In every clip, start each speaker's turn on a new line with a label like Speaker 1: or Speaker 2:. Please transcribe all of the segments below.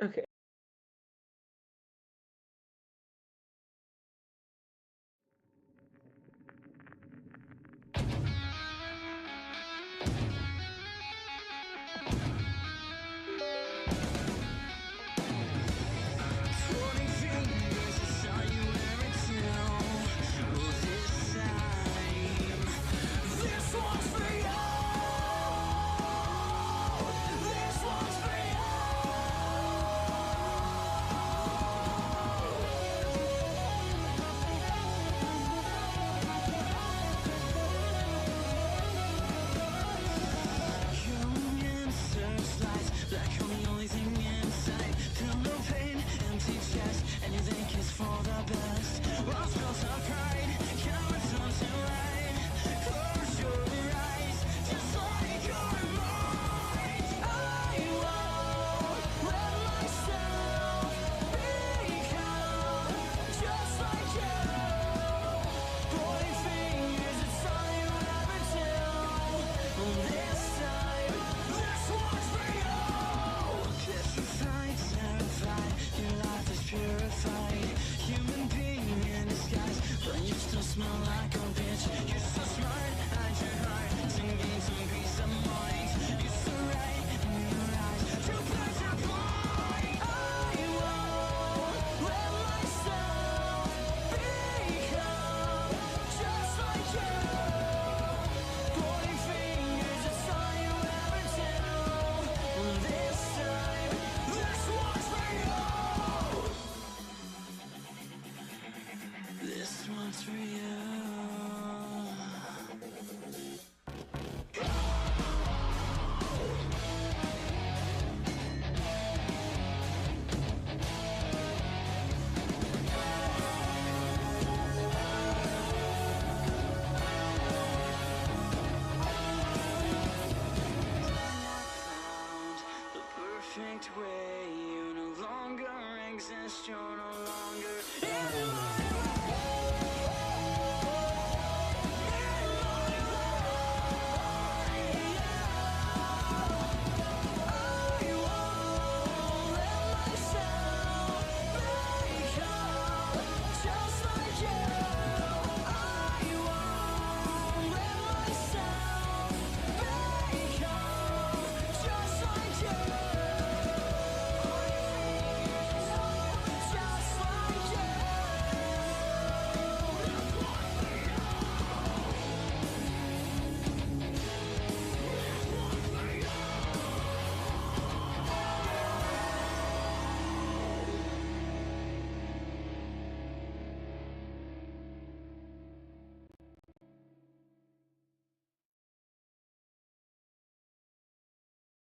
Speaker 1: Okay.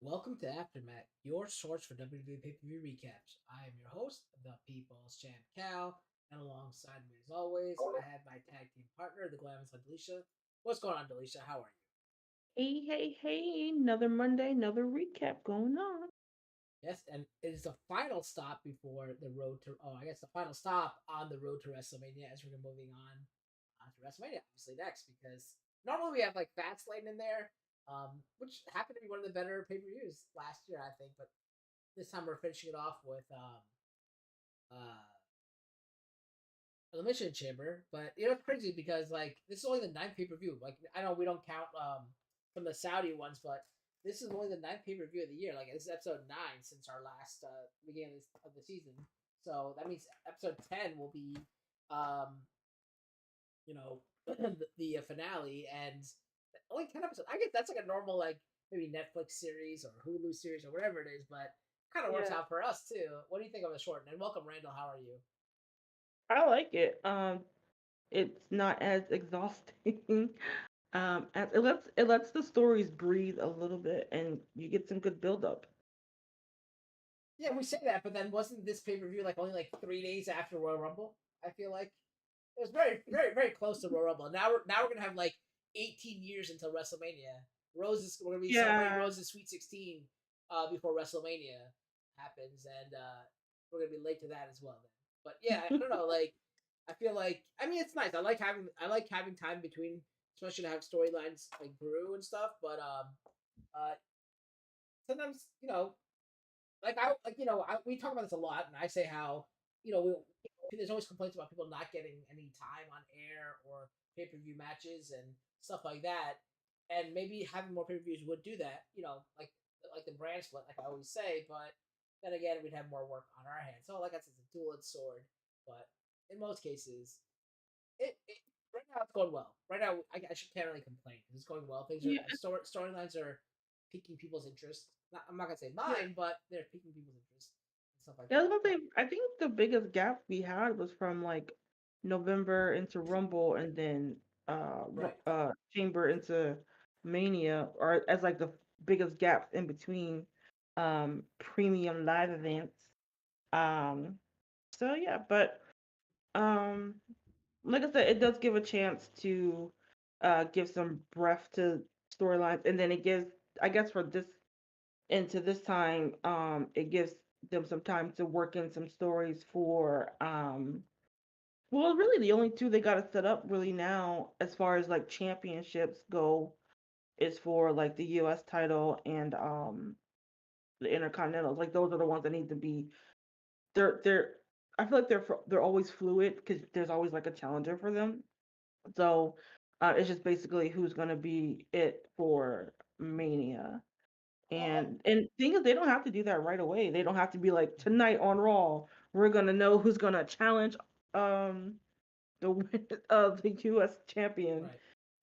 Speaker 2: Welcome to AfterMat, your source for WWE pay-per-view recaps. I am your host, the People's Champ Cal, and alongside me, as always, I have my tag team partner, the glamorous Delisha. What's going on, Delisha? How are you?
Speaker 1: Hey, hey, hey. Another Monday, another recap going on.
Speaker 2: Yes, and it is the final stop before the road to. Oh, I guess the final stop on the road to WrestleMania as we're moving on to WrestleMania, obviously next because normally we have like Fastlane in there, which happened to be one of the better pay-per-views last year, I think, but this time we're finishing it off with uh Elimination Chamber. But it's crazy because like this is only the ninth pay per view. Like I know we don't count from the Saudi ones, but this is only the ninth pay per view of the year. Like this is episode 9 since our last beginning of the season. So that means episode 10 will be um the finale, and only 10 episodes. I guess that's like a normal like maybe Netflix series or Hulu series or whatever it is, but kind of works
Speaker 1: Yeah,
Speaker 2: out for us too. What do you think of the short? And welcome, Randall. How are you?
Speaker 1: I like it. It's not as exhausting. As it lets the stories breathe a little bit, and you get some good build up.
Speaker 2: Yeah, we say that, but then wasn't this pay per view like only like 3 days after Royal Rumble? I feel like it was very, very, very close to Royal Rumble. Now we're gonna have like 18 years until WrestleMania. We're gonna be celebrating
Speaker 1: Yeah,
Speaker 2: Rose's Sweet 16 before WrestleMania happens, and we're gonna be late to that as well. Then, but yeah, I don't know. Like, I feel like it's nice. I like having time between, especially to have storylines like brew and stuff. But uh, sometimes we talk about this a lot, and I say how there's always complaints about people not getting any time on air or pay per view matches and stuff like that, and maybe having more pay per views would do that. Like the brand split, like I always say, but then again, we'd have more work on our hands. So, like I said, it's a dual-edged sword, but in most cases, it right now it's going well. Right now, I can't really complain. It's going well. Things are
Speaker 1: Yeah,
Speaker 2: storylines are piquing people's interest. I'm not gonna say
Speaker 1: yeah.
Speaker 2: mine, but they're piquing people's interest and stuff like
Speaker 1: Yeah, I was
Speaker 2: that.
Speaker 1: gonna say, I think the biggest gap we had was from like November into Rumble and then
Speaker 2: Right.
Speaker 1: Chamber into Mania, or as like the biggest gaps in between premium live events. Um, so yeah, but um, like I said, it does give a chance to give some breath to storylines, and then it gives, I guess, for this into this time, it gives them some time to work in some stories for well, really the only two they got to set up really now as far as like championships go is for like the US title and the Intercontinentals. Like those are the ones that need to be they're I feel like they're always fluid because there's always like a challenger for them. So it's just basically who's gonna be it for Mania.
Speaker 2: Oh,
Speaker 1: And thing is, they don't have to do that right away. They don't have to be like tonight on Raw. We're gonna know who's gonna challenge um the U.S. champion.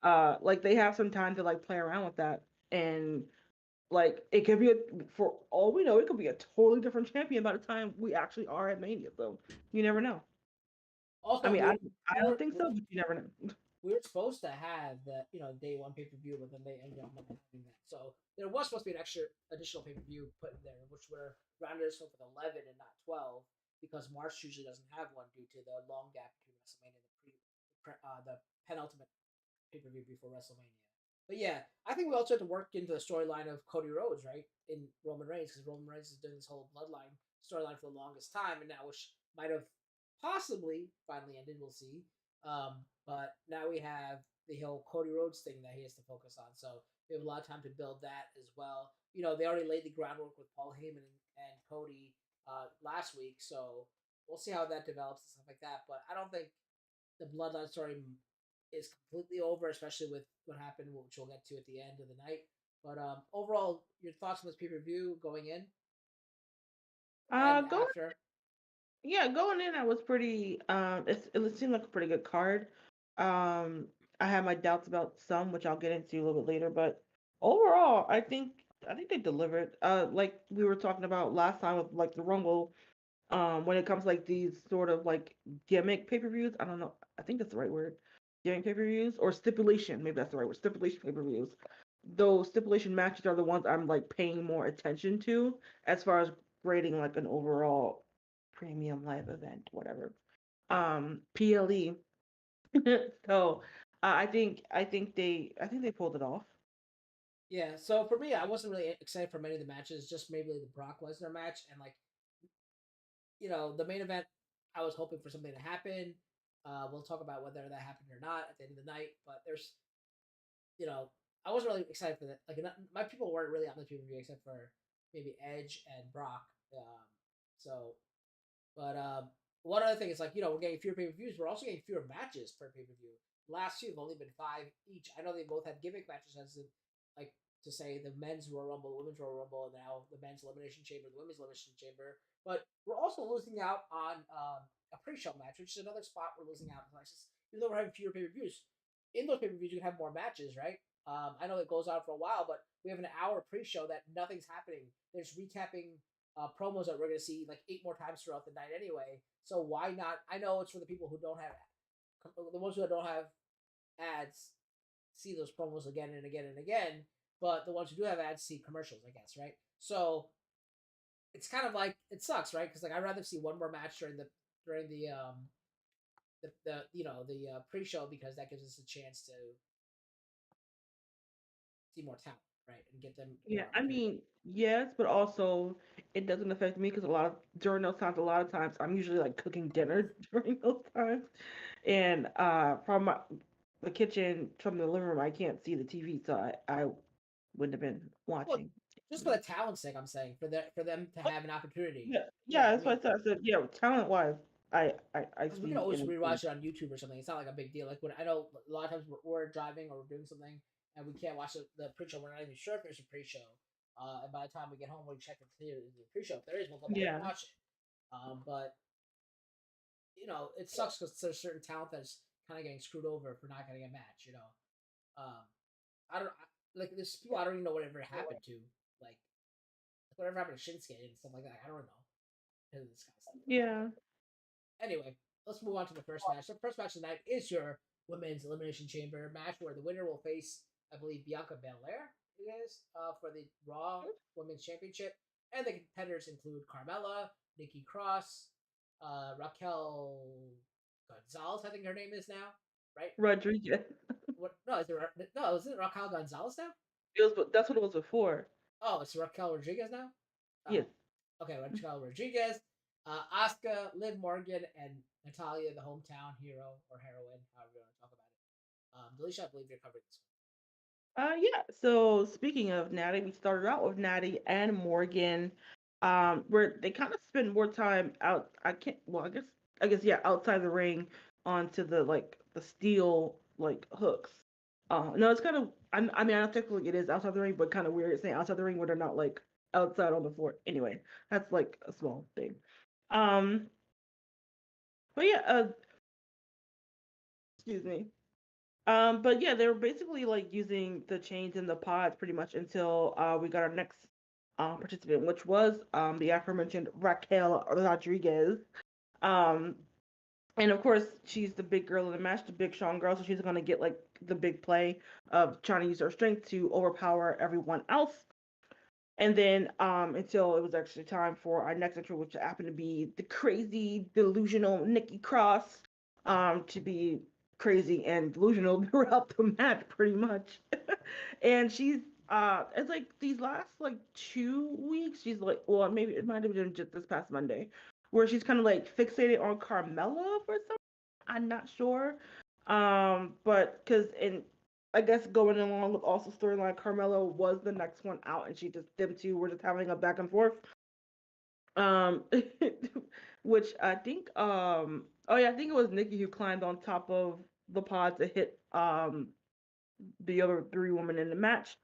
Speaker 2: right.
Speaker 1: Like they have some time to like play around with that, and like it could be for all we know, it could be a totally different champion by the time we actually are at Mania. So you never know. I
Speaker 2: Also,
Speaker 1: mean, I
Speaker 2: we
Speaker 1: don't
Speaker 2: were
Speaker 1: think so, but you never know.
Speaker 2: we were supposed to have the day one pay per view, but then they ended up not having that. So there was supposed to be an extra additional pay per view put in there, which were rounded us off with 11 and not 12 because March usually doesn't have one due to the long gap between WrestleMania and the penultimate pay per view before WrestleMania. But yeah, I think we also had to work into the storyline of Cody Rhodes, right, in Roman Reigns, because Roman Reigns is doing this whole bloodline storyline for the longest time, and now which might have possibly finally ended. We'll see. But now we have the whole Cody Rhodes thing that he has to focus on. So we have a lot of time to build that as well. They already laid the groundwork with Paul Heyman and Cody last week, so we'll see how that develops and stuff like that. But I don't think the bloodline story is completely over, especially with what happened, which we'll get to at the end of the night. But overall, your thoughts on this pay per view going in and
Speaker 1: Going
Speaker 2: after?
Speaker 1: Yeah, going in, I was pretty. It seemed like a pretty good card. Um, I had my doubts about some, which I'll get into a little bit later, but overall, I think they delivered. Like we were talking about last time with like the Rumble. When it comes to, like these sort of like gimmick pay-per-views, I don't know. I think that's the right word. Gimmick pay-per-views or stipulation, maybe that's the right word. Stipulation pay-per-views. Those stipulation matches are the ones I'm like paying more attention to as far as grading like an overall premium live event, whatever. PLE. So I think they pulled it off.
Speaker 2: Yeah, so for me, I wasn't really excited for many of the matches, just maybe the Brock Lesnar match and like the main event. I was hoping for something to happen. We'll talk about whether that happened or not at the end of the night, but you know, I wasn't really excited for that. Like, my people weren't really on the pay per view except for maybe Edge and Brock. So, but one other thing is like we're getting fewer pay per views. We're also getting fewer matches per pay per view. Last two have only been 5 each. I know they both had gimmick matches, as in, like to say the men's Royal Rumble, the women's Royal Rumble, and now the men's Elimination Chamber, the women's Elimination Chamber. But we're also losing out on a pre-show match, which is another spot we're losing out. Even though we're having fewer pay per views, in those pay per views you can have more matches, right? I know it goes on for a while, but we have an hour pre-show that nothing's happening. There's recapping promos that we're going to see like 8 more times throughout the night anyway. So why not? I know it's for the people who don't have the ones who don't have ads see those promos again and again and again, but the ones who do have ads see commercials, I guess, right? So it's kind of like it sucks, right? Because like I'd rather see one more match during the pre-show because that gives us a chance to see more talent, right, and get them
Speaker 1: Yeah,
Speaker 2: more
Speaker 1: I
Speaker 2: appearances.
Speaker 1: mean, yes, but also it doesn't affect me because during those times, a lot of times I'm usually like cooking dinner during those times, and from the kitchen, from the living room, I can't see the TV, so I wouldn't have been
Speaker 2: Well,
Speaker 1: watching.
Speaker 2: just for the talent's sake, I'm saying for them to have an opportunity.
Speaker 1: Yeah,
Speaker 2: Yeah,
Speaker 1: yeah,
Speaker 2: I
Speaker 1: that's what
Speaker 2: mean,
Speaker 1: I said. I said, yeah, talent wise, I
Speaker 2: because we can
Speaker 1: see
Speaker 2: always
Speaker 1: in
Speaker 2: rewatch it on YouTube or something. It's not like a big deal. Like when I know a lot of times we're driving or we're doing something and we can't watch the pre-show. We're not even sure if there's a pre-show. And by the time we get home, we check and see if there's a pre-show. If there is, we'll go back and
Speaker 1: yeah,
Speaker 2: watch it. But it sucks because there's certain talent that's kind of getting screwed over for not getting a match. Um, I don't like there's people I don't even know whatever happened to, like whatever happened to Shinsuke and stuff like that. I don't know because of this kind of stuff.
Speaker 1: yeah.
Speaker 2: Anyway, let's move on to the first match. The first match tonight is your women's elimination chamber match where the winner will face, I believe, Bianca Belair. It is for the Raw Women's Championship, and the contenders include Carmella, Nikki Cross, Raquel Gonzalez. I think her name is now, right?
Speaker 1: Rodriguez.
Speaker 2: What? No, is it no? Is it Raquel Gonzalez now?
Speaker 1: That's what it was before.
Speaker 2: Oh, it's Raquel Rodriguez now.
Speaker 1: Yes.
Speaker 2: Oh, okay, Raquel Rodriguez, Asuka, Liv Morgan, and Natalia, the hometown hero or heroine, however you want to talk about it. Delisha, I believe you're covering this
Speaker 1: Yeah. So speaking of Natty, we started out with Natty and Morgan, where they kind of spend more time out. I can't. Well, I guess yeah, outside the ring onto the like the steel like hooks. No, it's kind of. I mean, I don't technically it is outside the ring, but kind of weird saying outside the ring where they're not like outside on the floor. Anyway, that's like a small thing. Um, but yeah. Excuse me. But yeah, they were basically like using the chains and the pods pretty much until we got our next participant, which was the aforementioned Raquel Rodriguez. Um, and of course, she's the big girl in the match, the big strong girl, so she's gonna get like the big play of trying to use her strength to overpower everyone else. And then until it was actually time for our next intro, which happened to be the crazy, delusional Nikki Cross, to be crazy and delusional throughout the match, pretty much. And she's it's like these last like 2 weeks, she's like, well, maybe it might have been just this past Monday, where she's kind of like fixated on Carmella for some. I'm not sure, but because in I guess going along with also storyline, Carmelo was the next one out, and she just them two were just having a back and forth. Um, which I think oh yeah, I think it was Nikki who climbed on top of the pod to hit the other three women in the match,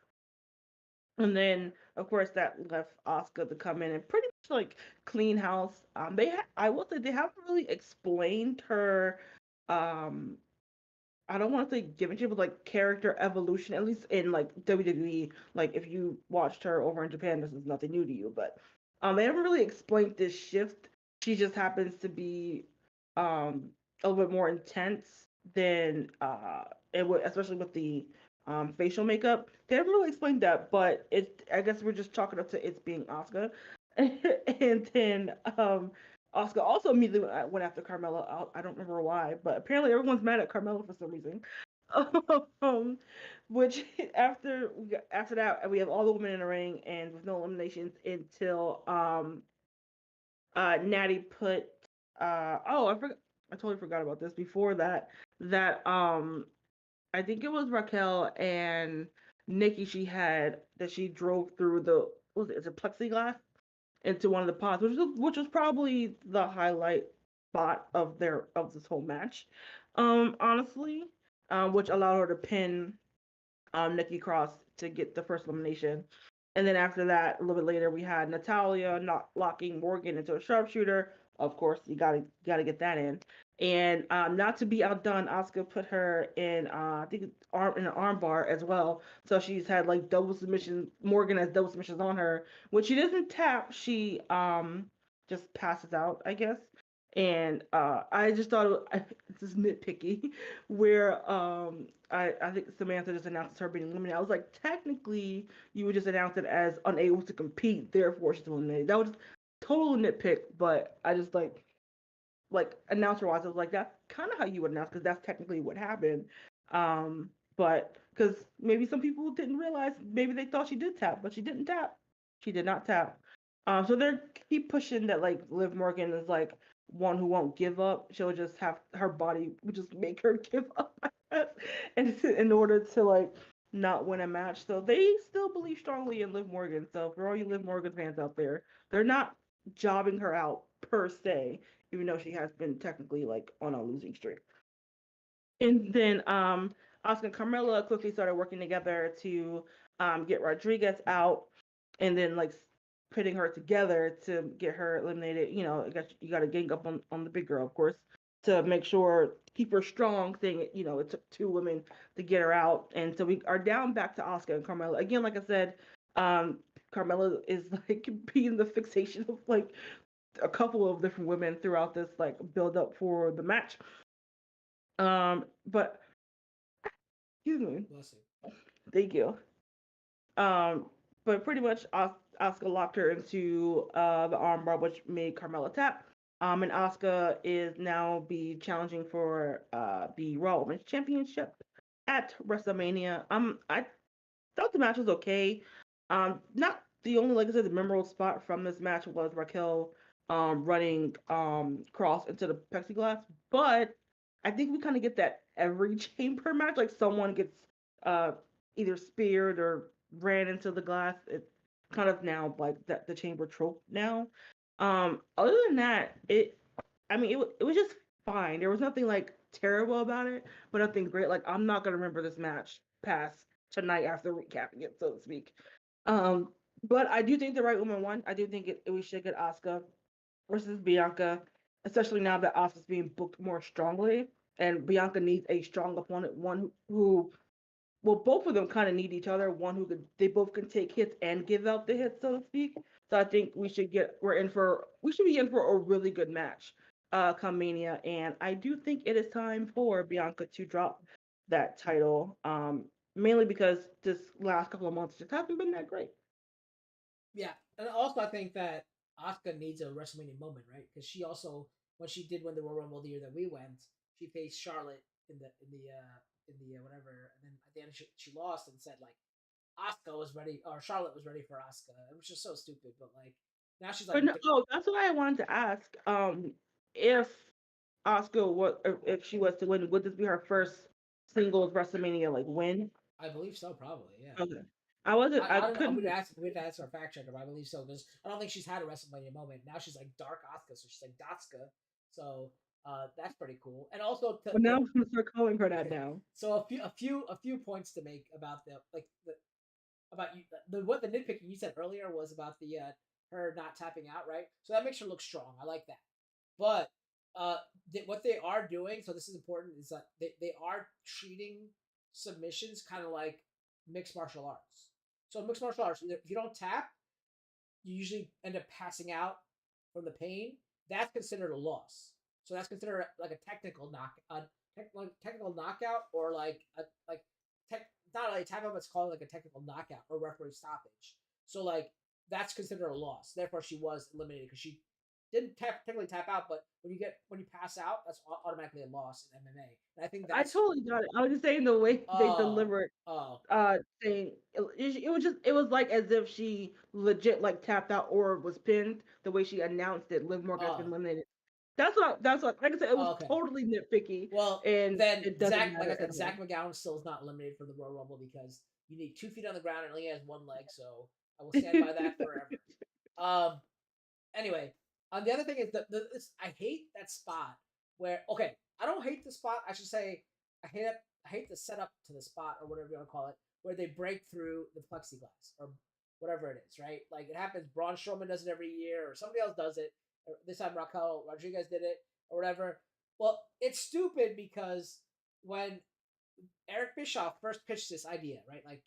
Speaker 1: and then of course that left Oscar to come in and pretty much like clean house. I will say they haven't really explained her um I don't want to say giving she was like character evolution, at least in like WWE. Like if you watched her over in Japan, this is nothing new to you, but they haven't really explained this shift. She just happens to be um a little bit more intense than it would, especially with the facial makeup. They haven't really explained that, but I guess we're just chalking up to it's being Asuka. And then Oscar also immediately went after Carmella. I don't remember why, but apparently everyone's mad at Carmella for some reason. um, which after that we have all the women in the ring and with no eliminations until Natty put oh I totally forgot about this before that I think it was Raquel and Nikki she drove through the what was it, is it plexiglass into one of the pods, which was probably the highlight spot of this whole match. Honestly, which allowed her to pin Nikki Cross to get the first elimination. And then after that, a little bit later, we had Natalia not locking Morgan into a sharpshooter. Of course, you gotta get that in. And not to be outdone, Asuka put her in I think arm in an arm bar as well. So she's had like double submission. Morgan has double submissions on her. When she doesn't tap, she just passes out, I guess. And I just thought this is nitpicky, where I think Samantha just announced her being eliminated. I was like, technically, you would just announce it as unable to compete, therefore she's eliminated. That was total nitpick, but I just like announcer wise, I was like, that's kind of how you would announce because that's technically what happened. But because maybe some people didn't realize, maybe they thought she did tap, but she didn't tap. She did not tap. So they're keep pushing that like Liv Morgan is like one who won't give up. She'll just have her body would just make her give up, and in order to like not win a match. So they still believe strongly in Liv Morgan. So for all you Liv Morgan fans out there, they're not jobbing her out per se, even though she has been technically like on a losing streak. And then Oscar and Carmella quickly started working together to get Rodriguez out, and then like pitting her together to get her eliminated. You got to gang up on the big girl, of course, to make sure keep her strong. Thing, it took two women to get her out, and so we are down back to Oscar and Carmella again. Like I said, um, Carmella is like being the fixation of like a couple of different women throughout this like build up for the match. But excuse me.
Speaker 2: Bless you.
Speaker 1: Thank you. Um, but pretty much Asuka locked her into the armbar, which made Carmella tap. And Asuka is now be challenging for the Raw Women's Championship at WrestleMania. I thought the match was okay. Not the only, like I said, the memorable spot from this match was Raquel running cross into the plexiglass, but I think we kind of get that every chamber match. Like someone gets uh either speared or ran into the glass. It's kind of now like that the chamber trope now. Other than that, it was just fine. There was nothing like terrible about it, but nothing great. Like I'm not gonna remember this match past tonight after recapping it, so to speak. Um, but I do think the right woman won. I do think we should get Asuka versus Bianca, especially now that Asuka's being booked more strongly, and Bianca needs a strong opponent, one who well, both of them kind of need each other. One who could, they both can take hits and give out the hits, so to speak. So I think we should be in for a really good match, come Mania, and I do think it is time for Bianca to drop that title, mainly because this last couple of months just haven't been that great.
Speaker 2: Yeah, and also I think that Asuka needs a WrestleMania moment, right? Because she also, when she did win the Royal Rumble the year that we went, she faced Charlotte in the whatever, and then at the end she lost and said like Asuka was ready or Charlotte was ready for Asuka. It was just so stupid, but like now she's
Speaker 1: But
Speaker 2: like
Speaker 1: no, oh, that's what I wanted to ask. If Asuka, if she was to win, would this be her first singles WrestleMania like win?
Speaker 2: I believe so, probably, yeah.
Speaker 1: Okay. I wasn't. I
Speaker 2: I don't know.
Speaker 1: couldn't.
Speaker 2: We would ask our fact checker, but I believe so because I don't think she's had a WrestleMania moment. Now she's like Dark Asuka, so she's like Dotska. So that's pretty cool. And also
Speaker 1: But now I'm gonna start calling her that now.
Speaker 2: so a few points to make about the about you what the nitpicking you said earlier was about the her not tapping out, right? So that makes her look strong. I like that. But what they are doing, so this is important, is that they are treating submissions kind of like mixed martial arts. So mixed martial arts, if you don't tap, you usually end up passing out from the pain. That's considered a loss. So that's considered like a technical knockout, or like tech, not really a tap out, but it's called like a technical knockout or referee stoppage. So like that's considered a loss. Therefore, she was eliminated because she didn't technically tap out, but when you pass out, that's automatically a loss in MMA. And I think
Speaker 1: I
Speaker 2: that's
Speaker 1: totally got it. I was just saying the way they
Speaker 2: oh
Speaker 1: delivered,
Speaker 2: oh
Speaker 1: saying it was like as if she legit like tapped out or was pinned. The way she announced it, Liv Morgan has been
Speaker 2: oh
Speaker 1: eliminated. That's what like I said, it was
Speaker 2: oh okay.
Speaker 1: totally nitpicky,
Speaker 2: Well,
Speaker 1: and
Speaker 2: then
Speaker 1: it doesn't
Speaker 2: Like I
Speaker 1: matter at
Speaker 2: said,
Speaker 1: all.
Speaker 2: Zach McGowan still is not eliminated from the Royal Rumble because you need 2 feet on the ground and only has one leg. So I will stand by that forever. Um. Anyway, the other thing is I hate that spot where I don't hate the spot. I should say I hate the setup to the spot or whatever you want to call it, where they break through the plexiglass or whatever it is, right? Like it happens. Braun Strowman does it every year, or somebody else does it. Or this time Raquel Rodriguez did it, or whatever. Well, it's stupid because when Eric Bischoff first pitched this idea, right? Like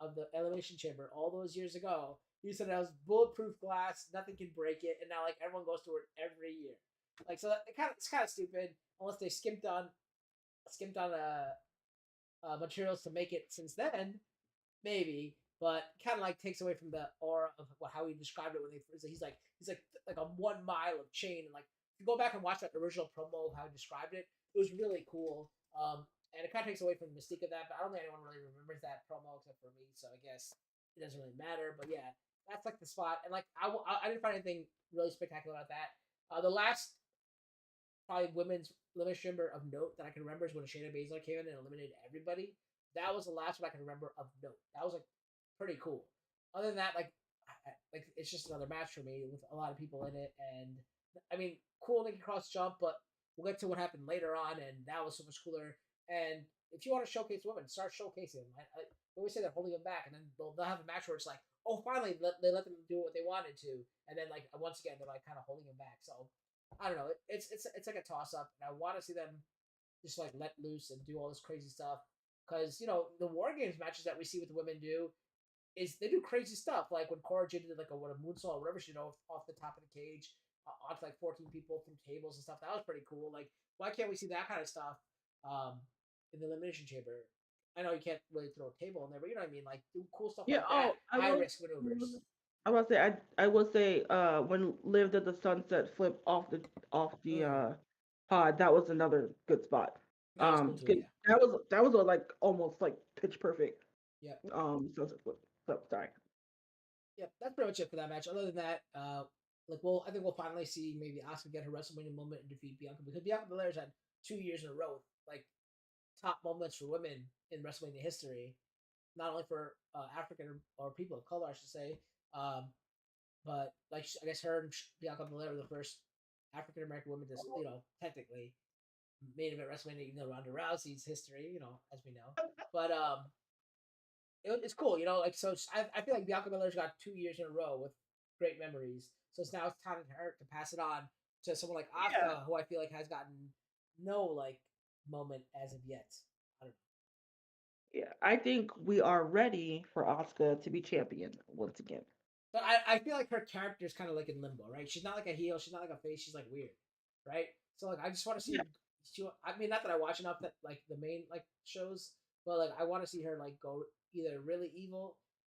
Speaker 2: of the Elimination Chamber all those years ago. He said it was bulletproof glass, nothing can break it, and now like everyone goes through it every year. Like so, it's kind of stupid unless they skimped on materials to make it since then, maybe. But kind of like takes away from the aura of how he described it when they first. He's like a 1 mile of chain, and like if you go back and watch that original promo of how he described it, it was really cool. And it kind of takes away from the mystique of that. But I don't think anyone really remembers that promo except for me, so I guess it doesn't really matter. But yeah, that's like the spot. And like I didn't find anything really spectacular about that. The last probably women's elimination chamber of note that I can remember is when Shayna Baszler came in and eliminated everybody. that was the last one I can remember of note. That was like pretty cool. Other than that, like it's just another match for me with a lot of people in it, and I mean, cool Nikki Cross jump, but we'll get to what happened later on, and that was so much cooler. And if you want to showcase women, start showcasing them. I always say they're holding them back, and then they'll have a match where it's like, oh, finally they let them do what they wanted to, and then like once again they're like kind of holding them back. So I don't know. It's like a toss up, and I want to see them just like let loose and do all this crazy stuff because the War Games matches that we see with the women do is they do crazy stuff like when Cora Jade did like a moonsault or whatever she did off the top of the cage onto like 14 people through tables and stuff. That was pretty cool. Like why can't we see that kind of stuff in the Elimination Chamber? I know you can't really throw a table in there, but you know what I mean. Like do cool stuff
Speaker 1: Yeah.
Speaker 2: like
Speaker 1: Oh,
Speaker 2: that, high risk maneuvers.
Speaker 1: I will say I will say when Liv did the sunset flip off the
Speaker 2: Mm,
Speaker 1: pod, that was another good spot.
Speaker 2: that was cool too. Yeah.
Speaker 1: That was a, like almost like pitch perfect
Speaker 2: Yep.
Speaker 1: sunset flip. So sorry.
Speaker 2: Yep. That's pretty much it for that match. Other than that, I think we'll finally see maybe Asuka get her WrestleMania moment and defeat Bianca because Bianca Belair's had 2 years in a row with like top moments for women in WrestleMania history, not only for African or people of color, I should say, um, but like I guess her and Bianca Belair were the first African American women to technically main event WrestleMania, even though Ronda Rousey's history, as we know, but it's cool, like so. I feel like Bianca Belair's got 2 years in a row with great memories, so now it's time for her to pass it on to someone like
Speaker 1: Yeah.
Speaker 2: Asuka, who I feel like has gotten no like moment as of yet. I don't
Speaker 1: Yeah. I think we are ready for Asuka to be champion once again.
Speaker 2: But I feel like her character is kind of like in limbo, right? She's not like a heel. She's not like a face. She's like weird, right? So like I just want to see.
Speaker 1: Yeah.
Speaker 2: I mean, not that I watch enough that like the main like shows, but like I want to see her like go either really evil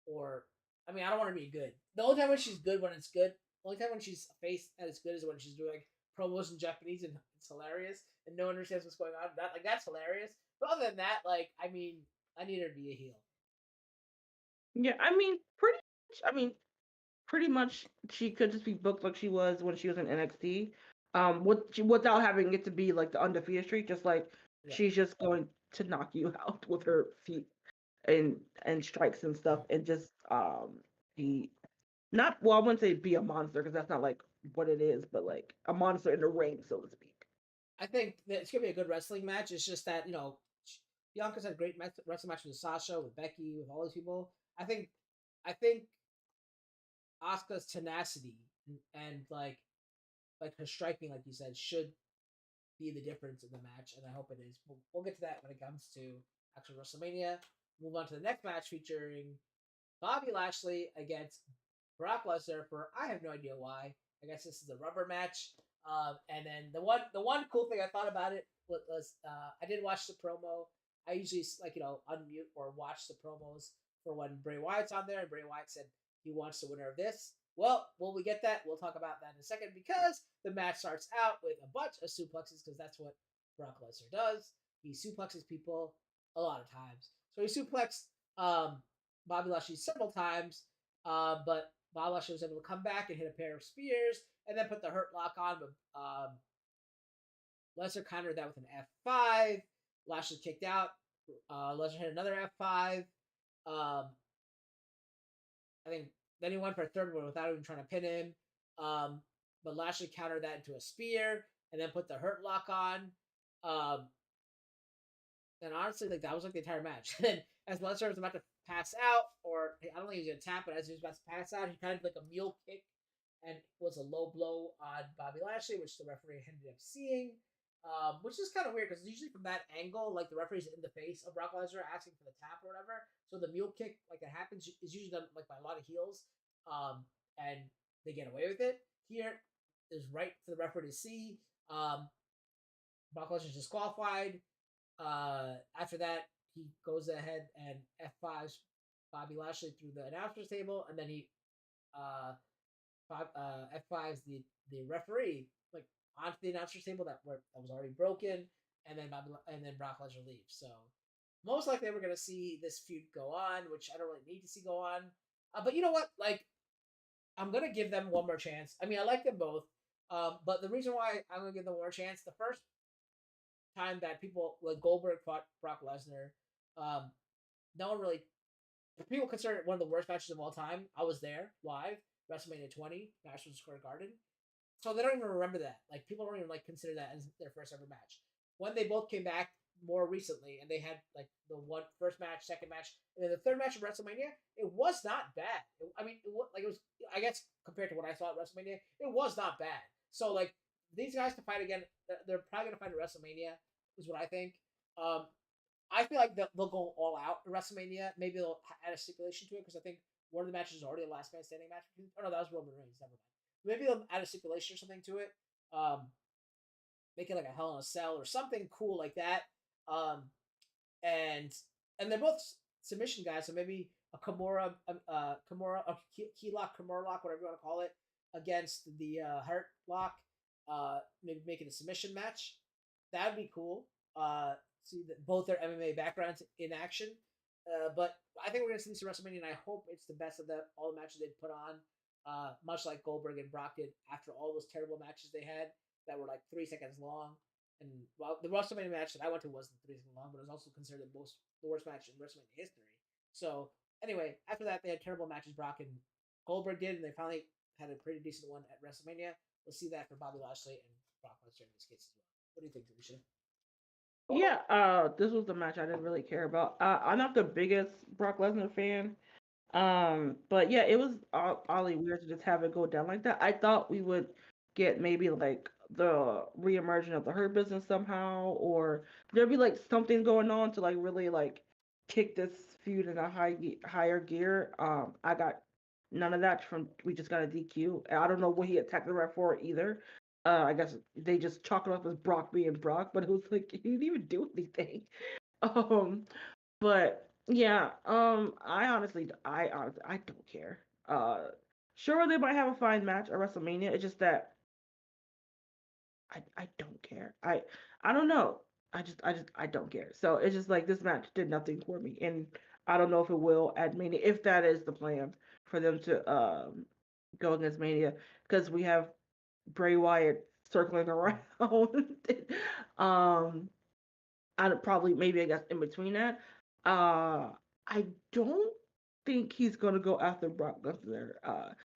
Speaker 2: or I mean I don't want her to be good. The only time when she's good when it's good. The only time when she's a face that is good is when she's doing like promos in Japanese and it's hilarious and no one understands what's going on. That's hilarious. But other than that, like I mean, I need her to be a heel.
Speaker 1: Yeah. I mean, pretty much she could just be booked like she was when she was in NXT. Without having it to be like the undefeated streak, just like
Speaker 2: Right.
Speaker 1: she's just going to knock you out with her feet and strikes and stuff, and just be not well. I wouldn't say be a monster because that's not like what it is, but like a monster in the ring, so to speak.
Speaker 2: I think that it's gonna be a good wrestling match. It's just that Bianca's had great wrestling matches with Sasha, with Becky, with all these people. I think Asuka's tenacity and like her striking, like you said, should be the difference in the match, and I hope it is. We'll get to that when it comes to actual WrestleMania. Move on to the next match featuring Bobby Lashley against Brock Lesnar for I have no idea why. I guess this is a rubber match. And then the one cool thing I thought about it was I did watch the promo. I usually like unmute or watch the promos for when Bray Wyatt's on there, and Bray Wyatt said he wants the winner of this. Well, will we get that? We'll talk about that in a second because the match starts out with a bunch of suplexes because that's what Brock Lesnar does. He suplexes people a lot of times. So he suplexed Bobby Lashley several times, but Bobby Lashley was able to come back and hit a pair of spears and then put the Hurt Lock on. But Lesnar countered that with an F5. Lashley kicked out. Lesnar hit another F5. Um, I think then he went for a third one without even trying to pin him. But Lashley countered that into a spear and then put the Hurt Lock on. Um, and honestly, like that was like the entire match. And as Lesnar was about to pass out, or I don't think he was gonna tap, but as he was about to pass out, he kind of like a mule kick and was a low blow on Bobby Lashley, which the referee ended up seeing. Which is kind of weird because usually from that angle, like the referee's in the face of Brock Lesnar asking for the tap or whatever. So the mule kick, like that happens, is usually done like by a lot of heels, and they get away with it. Here is right for the referee to see. Brock Lesnar's disqualified. After that, he goes ahead and F5s Bobby Lashley through the announcer's table, and then he F5s the referee like onto the announcer's table that was already broken, and then Brock Lesnar leaves. So most likely we're gonna see this feud go on, which I don't really need to see go on. But you know what? Like I'm gonna give them one more chance. I mean, I like them both, but the reason why I'm gonna give them one more chance, the first time that people like Goldberg fought Brock Lesnar, no one really. People consider it one of the worst matches of all time. I was there live, WrestleMania 20, Madison Square Garden. So they don't even remember that. Like people don't even like consider that as their first ever match. When they both came back more recently, and they had like the one first match, second match, and then the third match of WrestleMania, it was not bad. I mean, it was. I guess compared to what I saw at WrestleMania, it was not bad. So like these guys to fight again, they're probably gonna fight at WrestleMania. Is what I think. Um, I feel like they'll go all out at WrestleMania. Maybe they'll add a stipulation to it because I think one of the matches is already a last man standing match. Oh no, that was Roman Reigns. Never mind. Maybe they'll add a stipulation or something to it. Make it like a Hell in a Cell or something cool like that. Um, and they're both submission guys, so maybe a Kimura, a key lock, Kimura lock, whatever you want to call it, against the Hurt lock. Maybe make it a submission match. That'd be cool. See that both their MMA backgrounds in action. But I think we're gonna see this in WrestleMania, and I hope it's the best of all the matches they've put on. Much like Goldberg and Brock did after all those terrible matches they had that were like 3 seconds long. And well, the WrestleMania match that I went to wasn't 3 seconds long, but it was also considered the worst match in WrestleMania history. So anyway, after that they had terrible matches Brock and Goldberg did, and they finally had a pretty decent one at WrestleMania. We'll see that for Bobby Lashley and Brock Lesnar in this case as well. What do you think, Alicia?
Speaker 1: Yeah, this was the match I didn't really care about. I'm not the biggest Brock Lesnar fan. But yeah, it was oddly weird to just have it go down like that. I thought we would get maybe like the reemergence of the Hurt Business somehow, or there'd be like something going on to like really like kick this feud in a higher gear. I got none of that from. We just got a DQ. I don't know what he attacked the ref for either. I guess they just chalk it up as Brock being Brock, but it was like he didn't even do anything. Um, but yeah, I don't care. Sure they might have a fine match at WrestleMania. It's just that I don't care. I don't know. I don't care. So it's just like this match did nothing for me, and I don't know if it will at Mania if that is the plan for them to go against Mania because we have Bray Wyatt circling around. um, I'd probably maybe I guess in between that. I don't think he's gonna go after Brock Lesnar.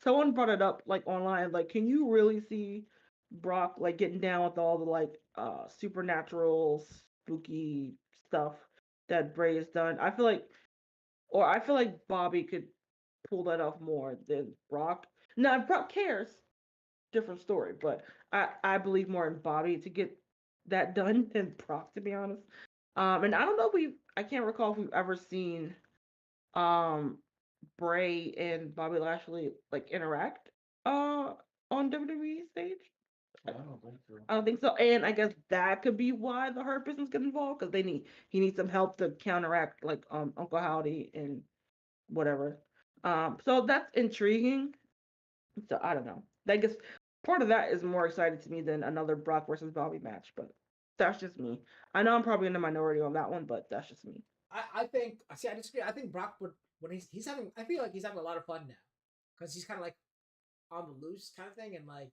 Speaker 1: Someone brought it up like online, like, can you really see Brock like getting down with all the like supernatural spooky stuff that Bray has done? I feel like Bobby could pull that off more than Brock. Now if Brock cares, different story, but I believe more in Bobby to get that done than Brock, to be honest. And I don't know if I can't recall if we've ever seen um Bray and Bobby Lashley like interact on WWE stage. I don't think so, and I guess that could be why the Hurt Business get involved because he needs some help to counteract like Uncle Howdy and whatever. So that's intriguing. So I don't know. I guess part of that is more exciting to me than another Brock versus Bobby match, but that's just me. I know I'm probably in the minority on that one, but that's just me.
Speaker 2: I think see I disagree. I think Brock would when he's having. I feel like he's having a lot of fun now because he's kind of like on the loose kind of thing and like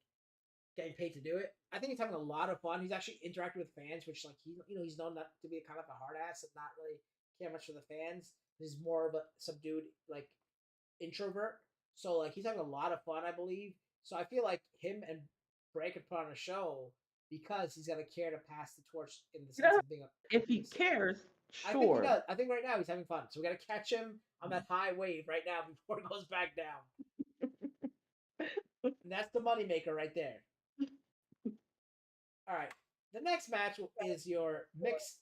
Speaker 2: getting paid to do it. I think he's having a lot of fun. He's actually interacting with fans, which like he's known not to be kind of a hard ass and not really care much for the fans. He's more of a subdued like introvert. So like he's having a lot of fun, I believe. So I feel like him and Bray could put on a show because he's gonna care to pass the torch in the sense
Speaker 1: Yeah,
Speaker 2: of being a.
Speaker 1: if he cares,
Speaker 2: I think he
Speaker 1: sure.
Speaker 2: does. I think right now he's having fun. So we got to catch him on that high wave right now before it goes back down. And that's the moneymaker right there. All right. The next match is your mixed.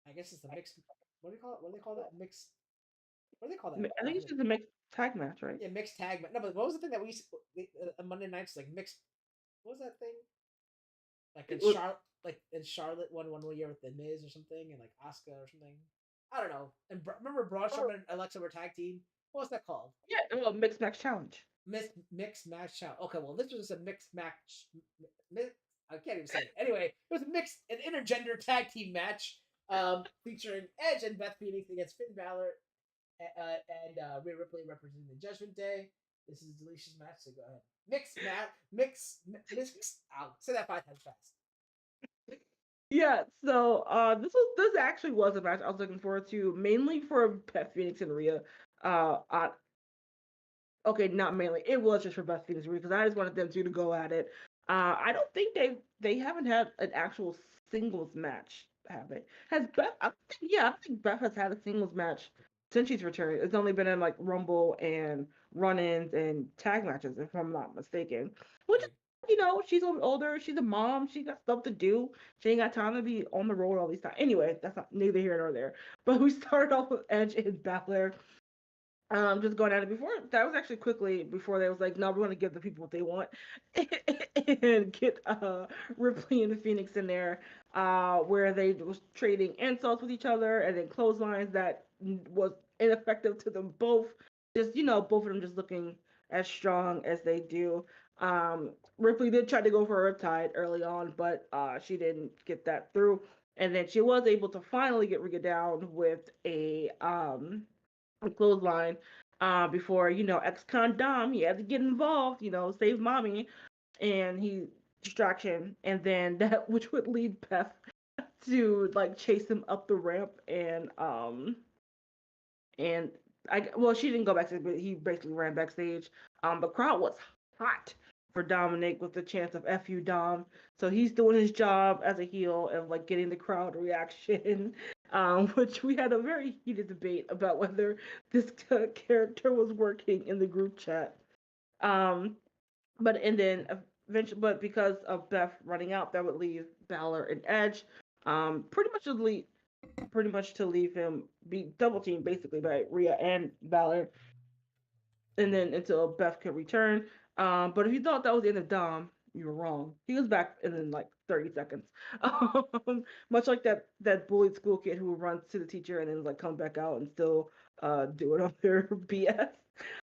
Speaker 2: I guess it's the mixed. What do you call it? What do they call that? Mixed. What do they call that?
Speaker 1: I think it's just a mixed tag match, right?
Speaker 2: Yeah, mixed tag match. No, but what was the thing that we used Monday nights like mixed? What was that thing? Like in Charlotte, like in Charlotte one year with the Miz or something, and like Asuka or something. I don't know. And remember Braun Strowman and Alexa were tag team. What was that called?
Speaker 1: Yeah, well, mixed match challenge.
Speaker 2: Mixed match challenge. Okay, well this was a mixed match. I can't even say it. Anyway, it was a mixed an intergender tag team match, featuring Edge and Beth Phoenix against Finn Balor and Rhea Ripley representing the Judgment Day. This is Delicious match, so go ahead. Mix. I'll say that 5 times fast.
Speaker 1: Yeah, so this actually was a match I was looking forward to, mainly for Beth Phoenix and Rhea. On Okay, not mainly. It was just for Beth Phoenix and Rhea because I just wanted them two to go at it. I don't think they haven't had an actual singles match, have they? Has Beth? I think Beth has had a singles match since she's returned. It's only been in like Rumble and run-ins and tag matches, if I'm not mistaken. Which is,
Speaker 2: Right.
Speaker 1: she's older. She's a mom. She got stuff to do. She ain't got time to be on the road all these time. Anyway, that's not neither here nor there. But we started off with Edge and Balor just going at it before that was actually quickly before they was like, no, we're gonna give the people what they want and get Ripley and Phoenix in there, where they was trading insults with each other and then clotheslines that was ineffective to them both. Just both of them just looking as strong as they do. Ripley did try to go for a riptide early on, but she didn't get that through. And then she was able to finally get Rhea down with a clothesline before ex-con Dom he had to get involved, save mommy, and he distraction, and then that which would lead Beth to like chase him up the ramp and she didn't go backstage, but he basically ran backstage. The crowd was hot for Dominic with the chance of "F you, Dom." So he's doing his job as a heel of like getting the crowd reaction. Which we had a very heated debate about whether this character was working in the group chat. Um, but and then eventually, but because of Beth running out, that would leave Balor and Edge. Pretty much to leave him be double teamed basically by Rhea and Balor, and then until Beth could return. But if you thought that was the end of Dom, you were wrong. He was back in like 30 seconds. Much like that bullied school kid who runs to the teacher and then like come back out and still do it on their BS.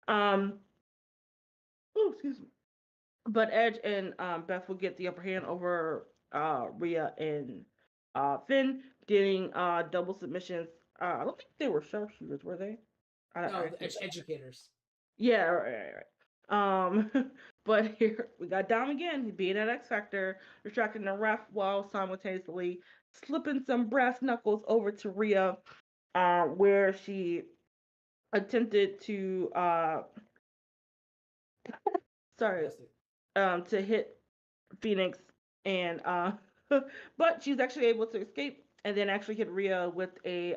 Speaker 1: Um, oh, excuse me. But Edge and Beth will get the upper hand over Rhea and Finn, getting double submissions. I don't think they were sharpshooters, were they? I
Speaker 2: No,
Speaker 1: can't.
Speaker 2: educators.
Speaker 1: Yeah, right. But here we got Dom again, being an X Factor, distracting the ref while simultaneously slipping some brass knuckles over to Rhea, where she attempted to sorry,
Speaker 2: Bless it.
Speaker 1: to hit Phoenix, and but she's actually able to escape and then actually hit Rhea with the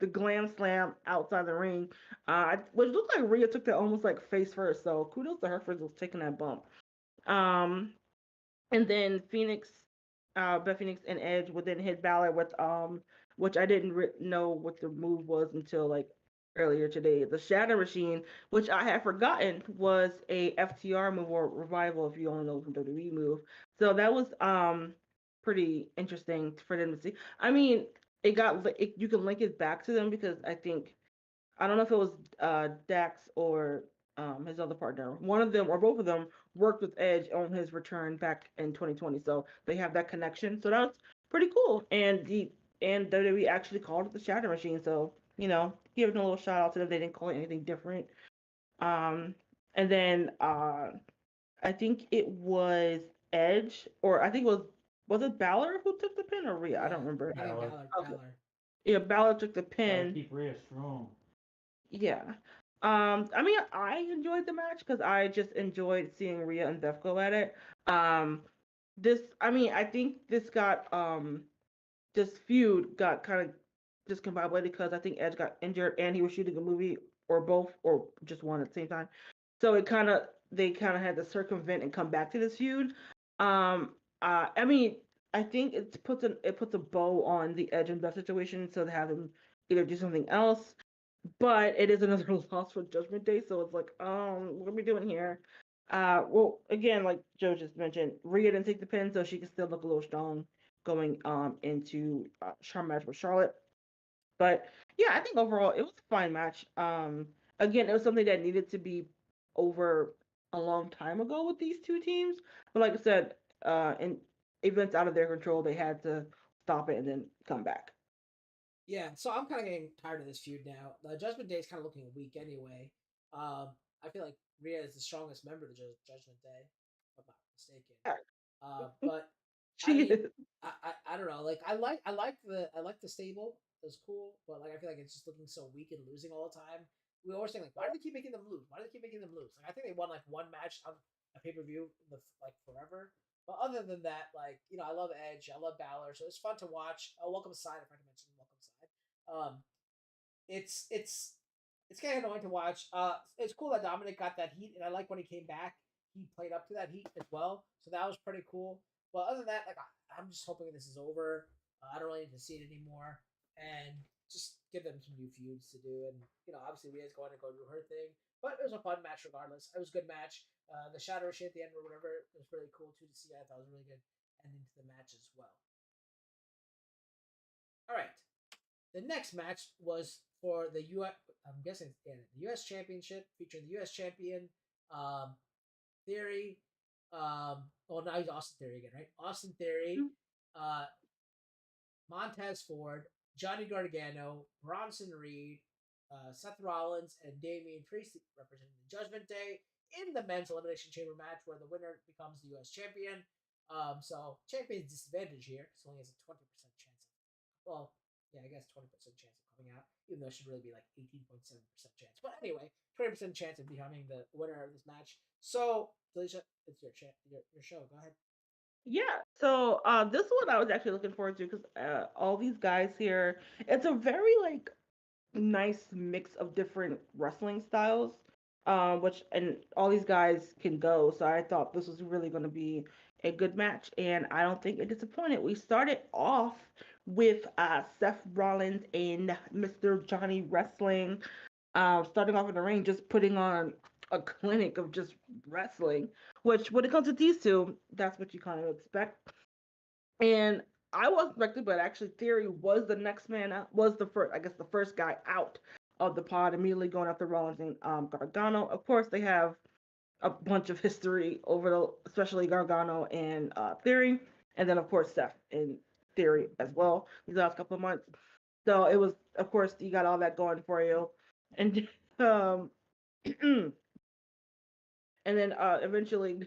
Speaker 1: the glam slam outside the ring. Which looked like Rhea took that almost like face first, so kudos to her for just taking that bump. Um, and then Beth Phoenix and Edge would then hit Balor with which I didn't know what the move was until like earlier today. The Shatter Machine, which I had forgotten was a FTR move or revival, if you only know from WWE move. So that was pretty interesting for them to see. I mean, you can link it back to them because I don't know if it was Dax or his other partner. One of them or both of them worked with Edge on his return back in 2020, so they have that connection. So that's pretty cool. And WWE actually called it the Shatter Machine, so giving a little shout out to them. They didn't call it anything different. Um, and then I think it was Edge, or I think it was it Balor who took the pin or Rhea? I
Speaker 2: Yeah,
Speaker 1: don't remember.
Speaker 2: I think
Speaker 3: Balor.
Speaker 2: Balor.
Speaker 1: Okay.
Speaker 2: Balor.
Speaker 1: Yeah, Balor took the
Speaker 3: Gotta
Speaker 1: pin.
Speaker 3: keep Rhea strong.
Speaker 1: Yeah. I mean, I enjoyed the match because I just enjoyed seeing Rhea and Beth go at it. Um, I mean, I think this feud got kind of discombobulated because I think Edge got injured and he was shooting a movie or both or just one at the same time. So they kind of had to circumvent and come back to this feud. Um, I mean, I think it puts a bow on the Edge and Beth situation, so they have them either do something else, but it is another loss for Judgment Day, so it's like, what are we doing here? Well, again, like Joe just mentioned, Rhea didn't take the pin, so she can still look a little strong going into her match with Charlotte. But yeah, I think overall it was a fine match. Again, it was something that needed to be over a long time ago with these two teams. But like I said, in events out of their control, they had to stop it and then come back.
Speaker 2: Yeah, so I'm kind of getting tired of this feud now. The Judgment Day is kind of looking weak anyway. I feel like Rhea is the strongest member of the Judgment Day, if I'm not mistaken.
Speaker 1: Yeah,
Speaker 2: But I
Speaker 1: she
Speaker 2: mean,
Speaker 1: is.
Speaker 2: I don't know. Like I like the stable. It's cool, but like I feel like it's just looking so weak and losing all the time. We always think like, why do they keep making them lose? Why do they keep making them lose? Like I think they won like one match on a pay per view the like forever. But other than that, like I love Edge, I love Balor, so it's fun to watch. Oh, welcome side, if I can mention welcome side. It's it's kind of annoying to watch. It's cool that Dominic got that heat, and I like when he came back. He played up to that heat as well, so that was pretty cool. But other than that, like I'm just hoping this is over. I don't really need to see it anymore, and just give them some new feuds to do. And obviously Rhea's going to go do her thing, but it was a fun match regardless. It was a good match. The shadow shit at the end or whatever was really cool too to see. I thought it was really good ending to the match as well. All right, the next match was for the U.S. I'm guessing the U.S. Championship, featuring the U.S. champion um, Theory. Oh, now he's Austin Theory again, right? Austin Theory, uh, Montez Ford, Johnny Gargano, Bronson Reed, Seth Rollins, and Damian Priest representing the Judgment Day in the men's elimination chamber match, where the winner becomes the U.S. champion. So champion's disadvantage here, because only has a 20% chance. Well, yeah, I guess 20% chance of coming out, even though it should really be like 18.7% chance. But anyway, 20% chance of becoming the winner of this match. So, Felicia, it's your show. Go ahead.
Speaker 1: Yeah, so this one I was actually looking forward to because all these guys here, it's a very like nice mix of different wrestling styles, which and all these guys can go. So I thought this was really going to be a good match, and I don't think it disappointed. We started off with Seth Rollins and Mr. Johnny Wrestling, starting off in the ring, just putting on a clinic of just wrestling. Which, when it comes to these two, that's what you kind of expect. And I wasn't expecting, but actually, Theory was the next man out, was the first, I guess, the first guy out of the pod, immediately going after Rollins and Gargano. Of course, they have a bunch of history over the, especially Gargano and Theory, and then of course Seth and Theory as well these last couple of months. So it was, of course, you got all that going for you, and um, and then eventually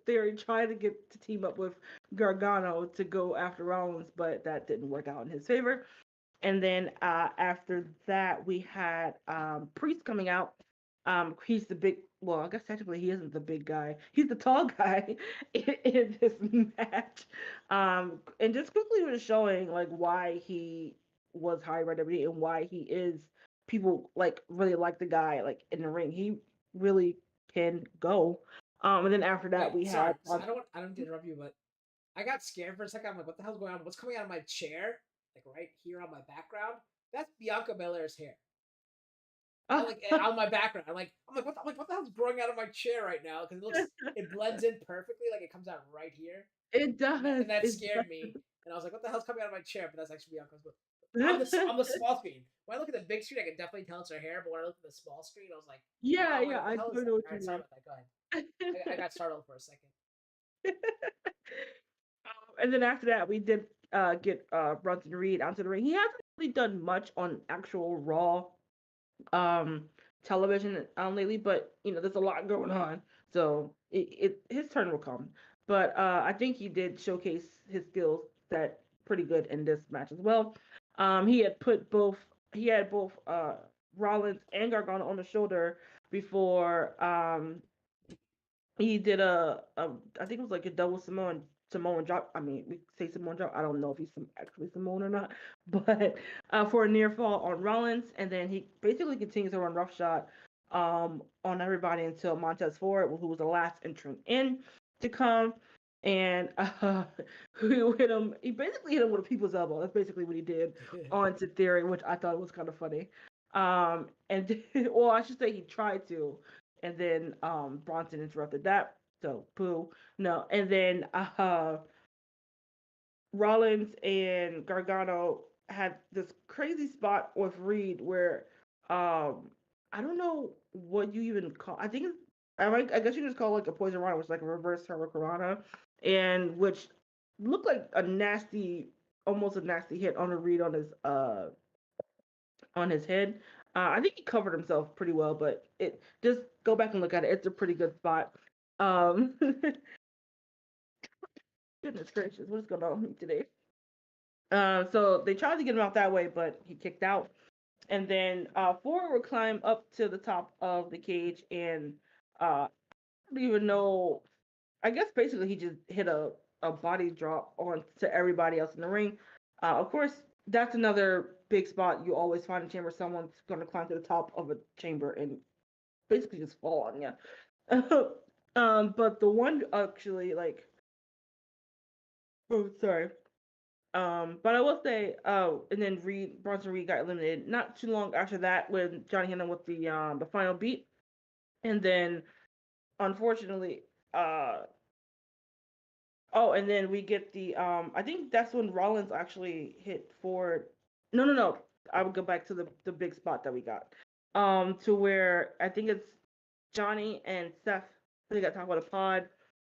Speaker 1: Theory tried to get to team up with Gargano to go after Rollins, but that didn't work out in his favor. And then after that, we had Priest coming out. He's the big. Well, I guess technically he isn't the big guy. He's the tall guy in this match. And just quickly was showing like why he was hired by WWE and why he is people like really like the guy like in the ring. He really can go. And then after that,
Speaker 2: Wait,
Speaker 1: we
Speaker 2: sorry.
Speaker 1: had
Speaker 2: So I don't interrupt you, but I got scared for a second. I'm like, what the hell's going on? What's coming out of my chair? Like right here on my background? That's Bianca Belair's hair. I like on my background. What the hell's growing out of my chair right now? Because it blends in perfectly. Like it comes out right here,
Speaker 1: it does.
Speaker 2: and that
Speaker 1: It
Speaker 2: scared me. And I was like, what the hell's coming out of my chair? But that's actually Bianca's. But
Speaker 1: does.
Speaker 2: on the small screen, when I look at the big screen, I can definitely tell it's her hair. But when I look at the small screen, I was like,
Speaker 1: Yeah,
Speaker 2: wow, I'm like,
Speaker 1: yeah,
Speaker 2: what the
Speaker 1: I
Speaker 2: hell is
Speaker 1: totally
Speaker 2: that?
Speaker 1: know what
Speaker 2: All
Speaker 1: you
Speaker 2: right, sorry
Speaker 1: mean.
Speaker 2: about that. Go ahead. I got startled for a second.
Speaker 1: And then after that, we did get Bronson Reed onto the ring. He hasn't really done much on actual Raw um, television lately, but there's a lot going on, so his turn will come. But I think he did showcase his skills that pretty good in this match as well. He had both Rollins and Gargano on the shoulder before he did a I think it was like a double Samoan drop. I mean, we say Samoan drop. I don't know if he's actually Samoan or not, but for a near fall on Rollins, and then he basically continues to run roughshod on everybody until Montez Ford, who was the last entrant in to come, and he hit him. He basically hit him with a people's elbow. That's basically what he did onto Theory, which I thought was kind of funny. And well, I should say he tried to, and then Bronson interrupted that. So boo. No. And then Rollins and Gargano had this crazy spot with Reed where I don't know what you even call. I think I guess you just call it like a poison rana, which is like a reverse hurricanrana, and which looked like a nasty, almost a nasty hit on a Reed on his head. I think he covered himself pretty well, but it just go back and look at it. It's a pretty good spot. Um, Goodness gracious, what is going on with me today? So they tried to get him out that way, but he kicked out. And then Ford would climb up to the top of the cage, and I don't even know. I guess basically he just hit a body drop on to everybody else in the ring. Of course, that's another big spot you always find in chamber. Someone's going to climb to the top of a chamber and basically just fall on you. But the one actually like, oh sorry. But I will say, and then Bronson Reed got eliminated not too long after that when Johnny hit him with the final beat, and then unfortunately, oh, and then we get I think that's when Rollins actually hit Ford. No, no, no. I would go back to the big spot that we got. To where I think it's Johnny and Seth. They got talking about a pod.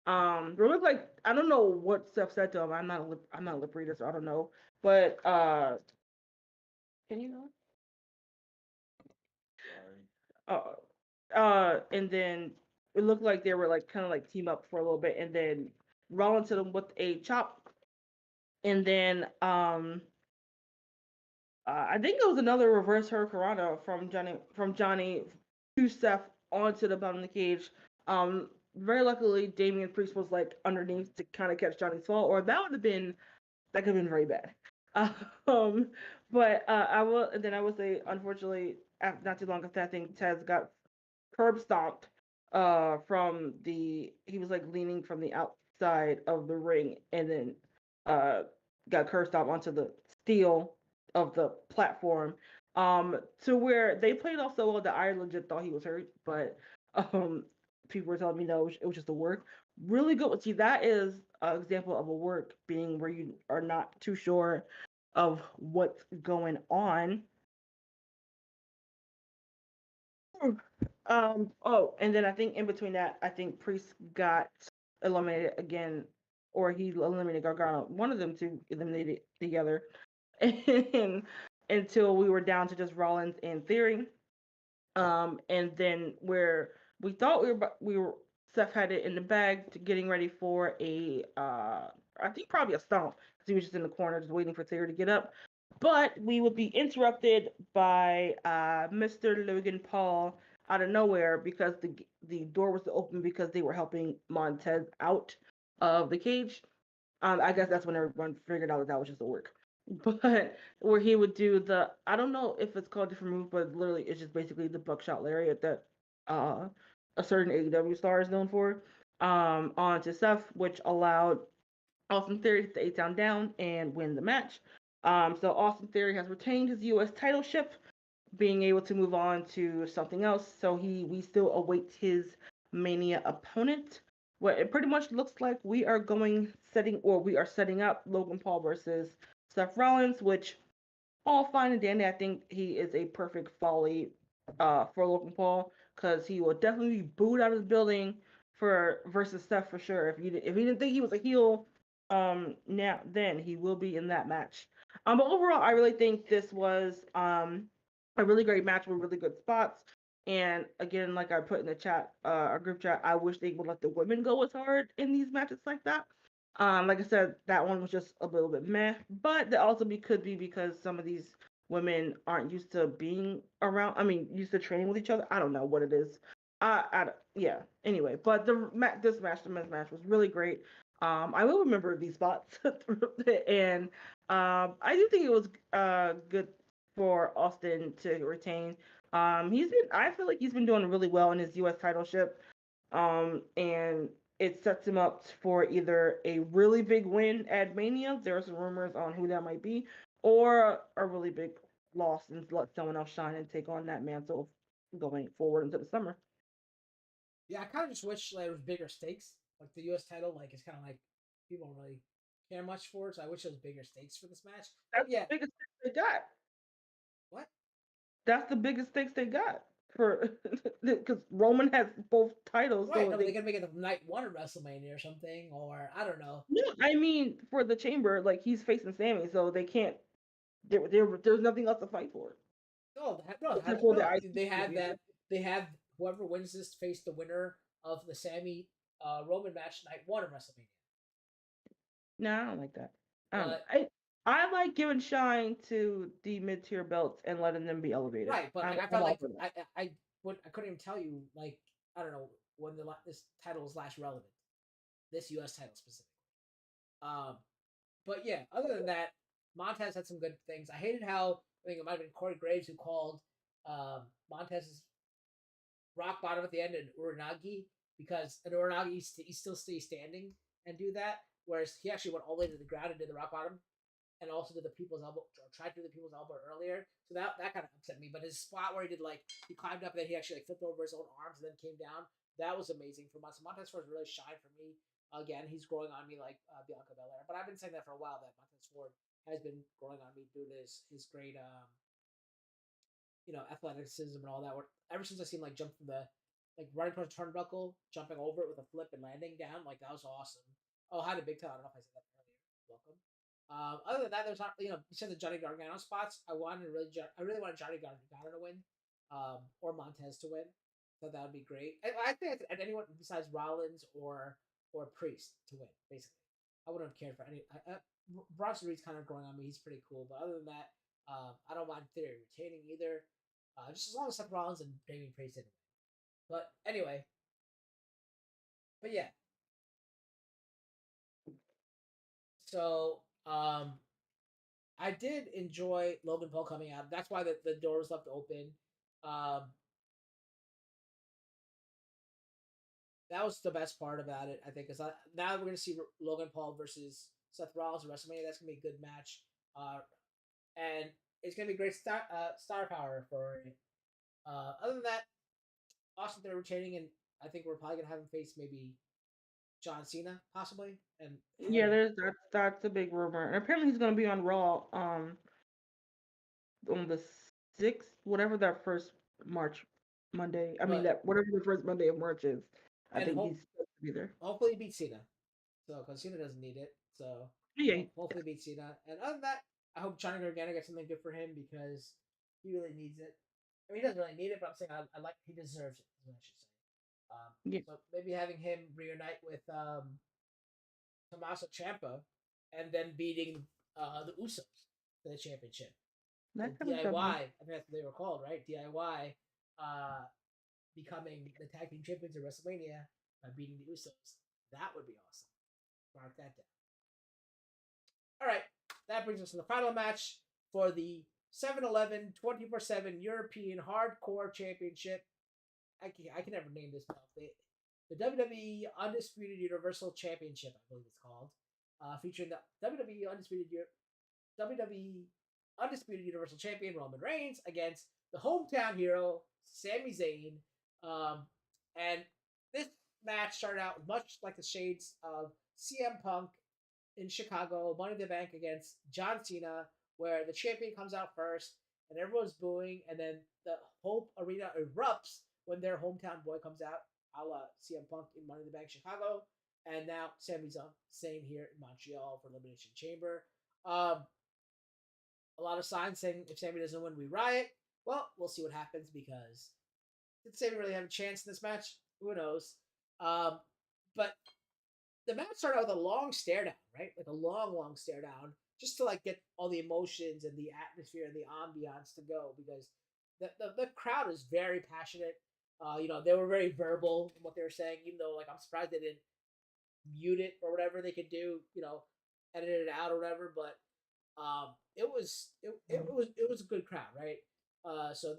Speaker 1: It looked like I don't know what Seth said to him. I'm not a lip reader, so I don't know. But can you know? And then it looked like they were like kind of like team up for a little bit, and then Rollins hit him with a chop, and then I think it was another reverse hurricanrana from Johnny to Seth onto the bottom of the cage. Very luckily, Damian Priest was like underneath to kind of catch Johnny's fall, or that could have been very bad. Um, but I will say, unfortunately, not too long after I think Tez got curb stomped from he was like leaning from the outside of the ring and then uh got curb stomped onto the steel of the platform to where they played off so well that I legit thought he was hurt, but um people were telling me no, it was just a work. Really good. See, that is an example of a work being where you are not too sure of what's going on. Oh, and then I think in between that, I think Priest got eliminated again, or he eliminated Gargano. One of them two eliminated together, and until we were down to just Rollins and Theory. And then where we thought we were Seth had it in the bag to getting ready for I think probably a stomp because he was just in the corner just waiting for Theory to get up. But we would be interrupted by Mr. Logan Paul out of nowhere because the door was open because they were helping Montez out of the cage. I guess that's when everyone figured out that was just a work. But where he would do I don't know if it's called different move, but literally it's just basically the buckshot lariat that uh, a certain AEW star is known for. Onto Seth, which allowed Austin Theory to hit the 8 down and win the match. So Austin Theory has retained his U.S. title ship, being able to move on to something else. So we still await his Mania opponent. What it pretty much looks like we are setting up Logan Paul versus Seth Rollins, which all fine and dandy. I think he is a perfect folly for Logan Paul because he will definitely be booed out of the building for versus Seth for sure. If he didn't think he was a heel, now then he will be in that match. But overall, I really think this was a really great match with really good spots. And again, like I put in the chat, our group chat, I wish they would let the women go as hard in these matches like that. Like I said, that one was just a little bit meh, but that also could be because some of these women aren't used to being around. I mean, used to training with each other. I don't know what it is. Yeah. Anyway, but the men's match was really great. I will remember these spots, and I do think it was good for Austin to retain. I feel like he's been doing really well in his U.S. title ship. And it sets him up for either a really big win at Mania. There are some rumors on who that might be, or a really big loss and let someone else shine and take on that mantle going forward into the summer.
Speaker 2: Yeah, I kind of just wish like, there was bigger stakes. Like the U.S. title, like it's kind of like people don't really care much for it. So I wish there was bigger stakes for this match. But
Speaker 1: That's the
Speaker 2: yeah,
Speaker 1: biggest stakes they got.
Speaker 2: what?
Speaker 1: That's the biggest stakes they got for because Roman has both titles,
Speaker 2: Right?
Speaker 1: so
Speaker 2: No, but they
Speaker 1: they.
Speaker 2: could make it the night one of WrestleMania or something, or I don't know.
Speaker 1: No, I mean for the chamber, like he's facing Sammy, so they can't. There's nothing else to fight for
Speaker 2: No,
Speaker 1: except for the
Speaker 2: no.
Speaker 1: IC
Speaker 2: They had
Speaker 1: championship.
Speaker 2: that. They have whoever wins this face the winner of the Sammy Roman match night one of WrestleMania.
Speaker 1: No, I don't like that. I don't know.
Speaker 2: But
Speaker 1: I like giving shine to the mid tier belts and letting them be elevated.
Speaker 2: right, but like I
Speaker 1: I'm
Speaker 2: felt
Speaker 1: all
Speaker 2: like
Speaker 1: for that.
Speaker 2: I couldn't even tell you like I don't know when this title was last relevant. This U.S. title specifically. Um, but yeah, other than that, Montez had some good things. I hated how I think it might have been Corey Graves who called Montez's rock bottom at the end and Uranagi because an Uranagi he still stays standing and do that, whereas he actually went all the way to the ground and did the rock bottom and also did the people's elbow or tried to do the people's elbow earlier. So that kind of upset me. But his spot where he did like he climbed up and then he actually like flipped over his own arms and then came down, that was amazing for Montez. Montez Ford really shined for me. Again, he's growing on me like Bianca Belair. But I've been saying that for a while that Montez Ford has been growing on me due to his great athleticism and all that. Ever since I seen like jump from the like running towards the turnbuckle, jumping over it with a flip and landing down, like that was awesome. Oh, hi to Big Toe. I don't know if I said that earlier. Welcome. Other than that, there's not besides the Johnny Gargano spots. I really wanted Johnny Gargano to win, or Montez to win. So that would be great. I think anyone besides Rollins or Priest to win. Basically, I wouldn't have cared for any. Bronson Reed's kind of growing on me. He's pretty cool, but other than that, I don't mind Theory retaining either. Just as long as Seth Rollins and Damian Priest didn't. But anyway, but yeah. So I did enjoy Logan Paul coming out. That's why the door was left open. Um, that was the best part about it, I think. Because now we're going to see Logan Paul versus Seth Rollins at WrestleMania. That's going to be a good match. And it's going to be great star power for it. Other than that, Austin they're retaining, and I think we're probably going to have him face maybe John Cena, possibly. And
Speaker 1: Yeah, there's that's a big rumor. And apparently he's gonna be on Raw on the 6th, whatever that first March Monday. I mean
Speaker 2: but
Speaker 1: that whatever the first Monday of March is. I
Speaker 2: and
Speaker 1: think he's supposed to be there.
Speaker 2: hopefully he beats Cena. So because Cena doesn't need it. So
Speaker 1: Yeah.
Speaker 2: hopefully beat Cena. And other than that, I hope Johnny Gargano gets something good for him because he really needs it. I mean, he doesn't really need it, but I'm saying I like he deserves it. Is what I should say.
Speaker 1: Yeah.
Speaker 2: So maybe having him reunite with Tommaso Ciampa and then beating the Usos for the championship. So
Speaker 1: That kind of stuff.
Speaker 2: DIY, I think that's what they were called, right? DIY becoming the tag team champions of WrestleMania by beating the Usos. That would be awesome. Mark that down. All right, that brings us to the final match for the 7-Eleven 24/7 European Hardcore Championship. I can never name this belt. The WWE Undisputed Universal Championship, I believe it's called, featuring the WWE Undisputed Universal Champion Roman Reigns against the hometown hero Sami Zayn. And this match started out much like the shades of CM Punk in Chicago, Money in the Bank against John Cena, where the champion comes out first and everyone's booing, and then the whole arena erupts when their hometown boy comes out, a la CM Punk in Money in the Bank Chicago, and now Sami's on same here in Montreal for Elimination Chamber. A lot of signs saying if Sami doesn't win, we riot. Well, we'll see what happens because did Sami really have a chance in this match? Who knows? But the match started out with a long stare down, right? Like a long stare down, just to like get all the emotions and the atmosphere and the ambiance to go because the crowd is very passionate. They were very verbal in what they were saying, even though like I'm surprised they didn't mute it or whatever they could do, edit it out or whatever. But it was a good crowd, right? So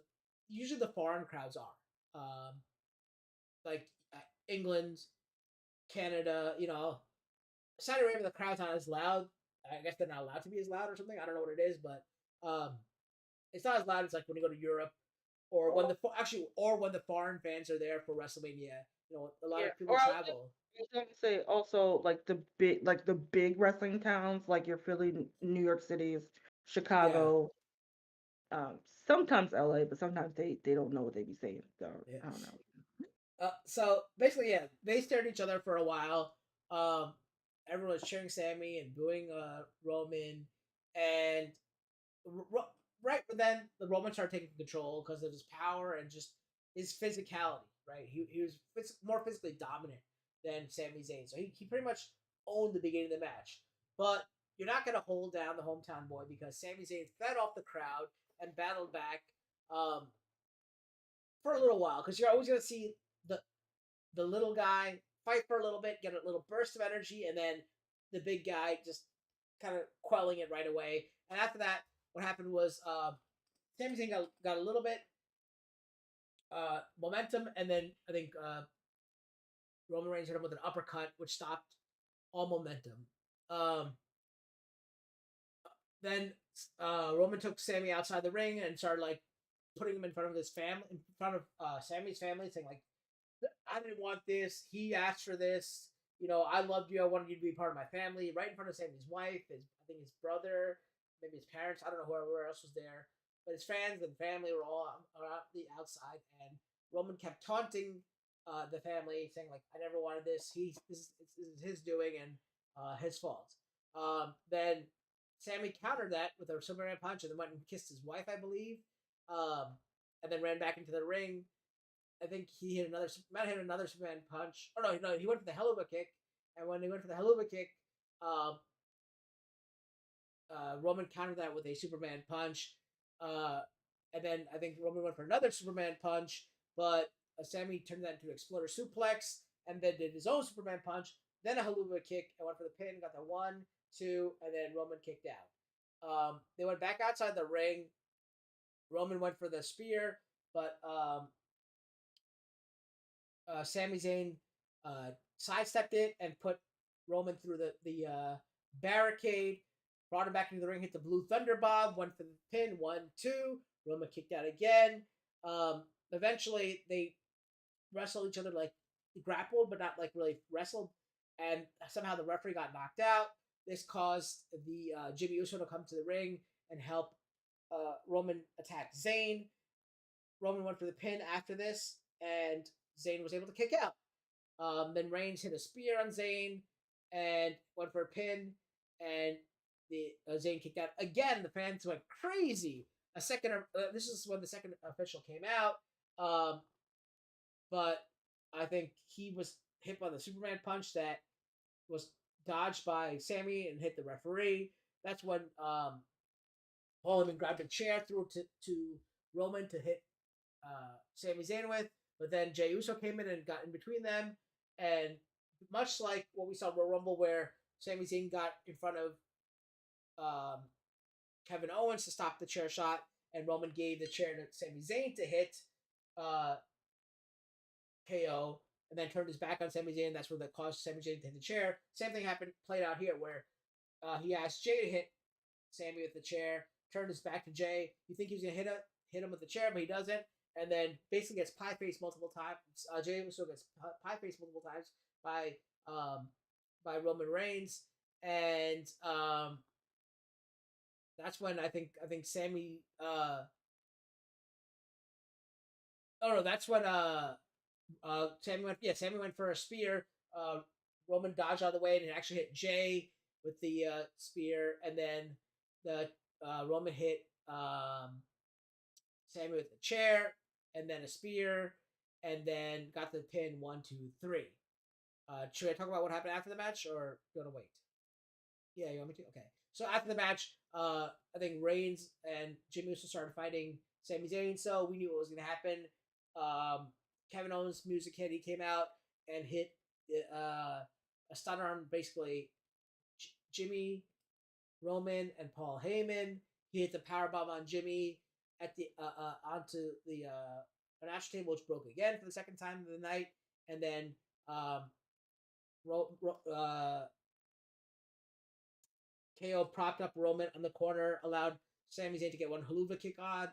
Speaker 2: usually the foreign crowds are like England, Canada, Saudi Arabia, the crowd's not as loud. I guess they're not allowed to be as loud or something. I don't know what it is, but it's not as loud as like when you go to Europe or when the foreign fans are there for WrestleMania. A lot of people travel.
Speaker 1: I was gonna say also like the big wrestling towns like your Philly, New York Cities,
Speaker 2: Yeah,
Speaker 1: Chicago, sometimes LA, but sometimes they don't know what they be saying. So
Speaker 2: yeah.
Speaker 1: I don't know.
Speaker 2: So basically, yeah, they stared at each other for a while. Everyone was cheering Sami and booing Roman, and right then the Roman started taking control because of his power and just his physicality. Right, he was more physically dominant than Sami Zayn, so he pretty much owned the beginning of the match. But you're not going to hold down the hometown boy because Sami Zayn fed off the crowd and battled back um, for a little while because you're always going to see the the little guy fight for a little bit, get a little burst of energy, and then the big guy just kind of quelling it right away. And after that, what happened was Sami Zayn got a little bit momentum, and then I think Roman Reigns hit him with an uppercut, which stopped all momentum. Um, then Roman took Sammy outside the ring and started like putting him in front of his family, in front of Sammy's family, saying like, "I didn't want this. He asked for this. You know, I loved you. I wanted you to be part of my family." Right in front of Sammy's wife, I think his brother, maybe his parents. I don't know whoever else was there, but his friends and family were all on the outside, and Roman kept taunting the family, saying like, "I never wanted this. This is his doing and his fault." Then Sammy countered that with a Superman punch, and then went and kissed his wife, I believe, and then ran back into the ring. I think he might have hit another Superman punch. Oh no, he went for the Helluva Kick, and when he went for the Helluva Kick, um, Roman countered that with a Superman punch, uh, and then I think Roman went for another Superman punch, but Sammy turned that into an Exploder Suplex, and then did his own Superman punch, then a Helluva Kick, and went for the pin, got the 1, 2, and then Roman kicked out. They went back outside the ring. Roman went for the spear, but Sami Zayn sidestepped it and put Roman through the barricade, brought him back into the ring, hit the Blue Thunder Bomb, went for the pin, 1, 2. Roman kicked out again. Eventually, they wrestled each other, like grappled, but not like really wrestled, and somehow the referee got knocked out. This caused the Jimmy Uso to come to the ring and help Roman attack Zayn. Roman went for the pin after this, and Zayn was able to kick out. Then Reigns hit a spear on Zayn and went for a pin, and the Zayn kicked out again. The fans went crazy. This is when the second official came out, but I think he was hit by the Superman punch that was dodged by Sammy and hit the referee. That's when Paul Heyman grabbed a chair, threw it to Roman to hit Sami Zayn with, but then Jey Uso came in and got in between them, and much like what we saw in Royal Rumble, where Sami Zayn got in front of Kevin Owens to stop the chair shot, and Roman gave the chair to Sami Zayn to hit KO, and then turned his back on Sami Zayn. That's where that caused Sami Zayn to hit the chair. Same thing played out here, where he asked Jey to hit Sami with the chair, turned his back to Jey. You think he was gonna hit him with the chair, but he doesn't. And then basically gets pie faced multiple times. Jey Uso gets pie faced multiple times by Roman Reigns, and that's when I think Sammy. That's when Sammy went for a spear. Roman dodged out of the way and it actually hit Jey with the spear, and then the Roman hit Sammy with a chair, and then a spear, and then got the pin 1, 2, 3. Should I talk about what happened after the match, or do you want to wait? Yeah, you want me to? Okay. So after the match, I think Reigns and Jimmy Uso started fighting Sami Zayn, so we knew what was going to happen. Kevin Owens' music hit. He came out and hit a stunner on basically Jimmy, Roman, and Paul Heyman. He hit the powerbomb on Jimmy at the onto the financial table, which broke again for the second time of the night, and then KO propped up Roman on the corner, allowed Sami Zayn to get one Helluva Kick on,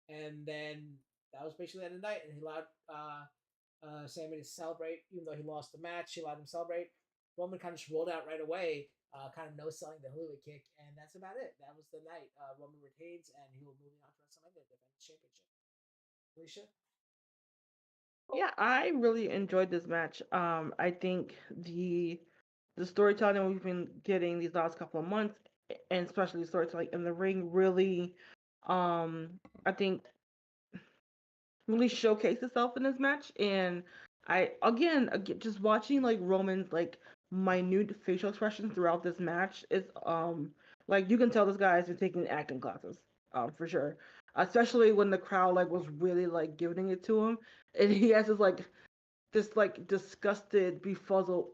Speaker 2: and then that was basically the end of the night. And he allowed Sami to celebrate, even though he lost the match. He allowed him to celebrate. Roman kind of just rolled out right away, kind of no-selling the Helluva Kick, and that's about it. That was the night. Roman retains, and he will move on to WrestleMania to defend the championship. Alicia?
Speaker 1: Yeah, I really enjoyed this match. I think the storytelling we've been getting these last couple of months, and especially the storytelling in the ring, really, I think really showcased itself in this match. And I again just watching like Roman's like minute facial expressions throughout this match is like you can tell this guy has been taking acting classes for sure, especially when the crowd like was really like giving it to him, and he has this like disgusted, befuddled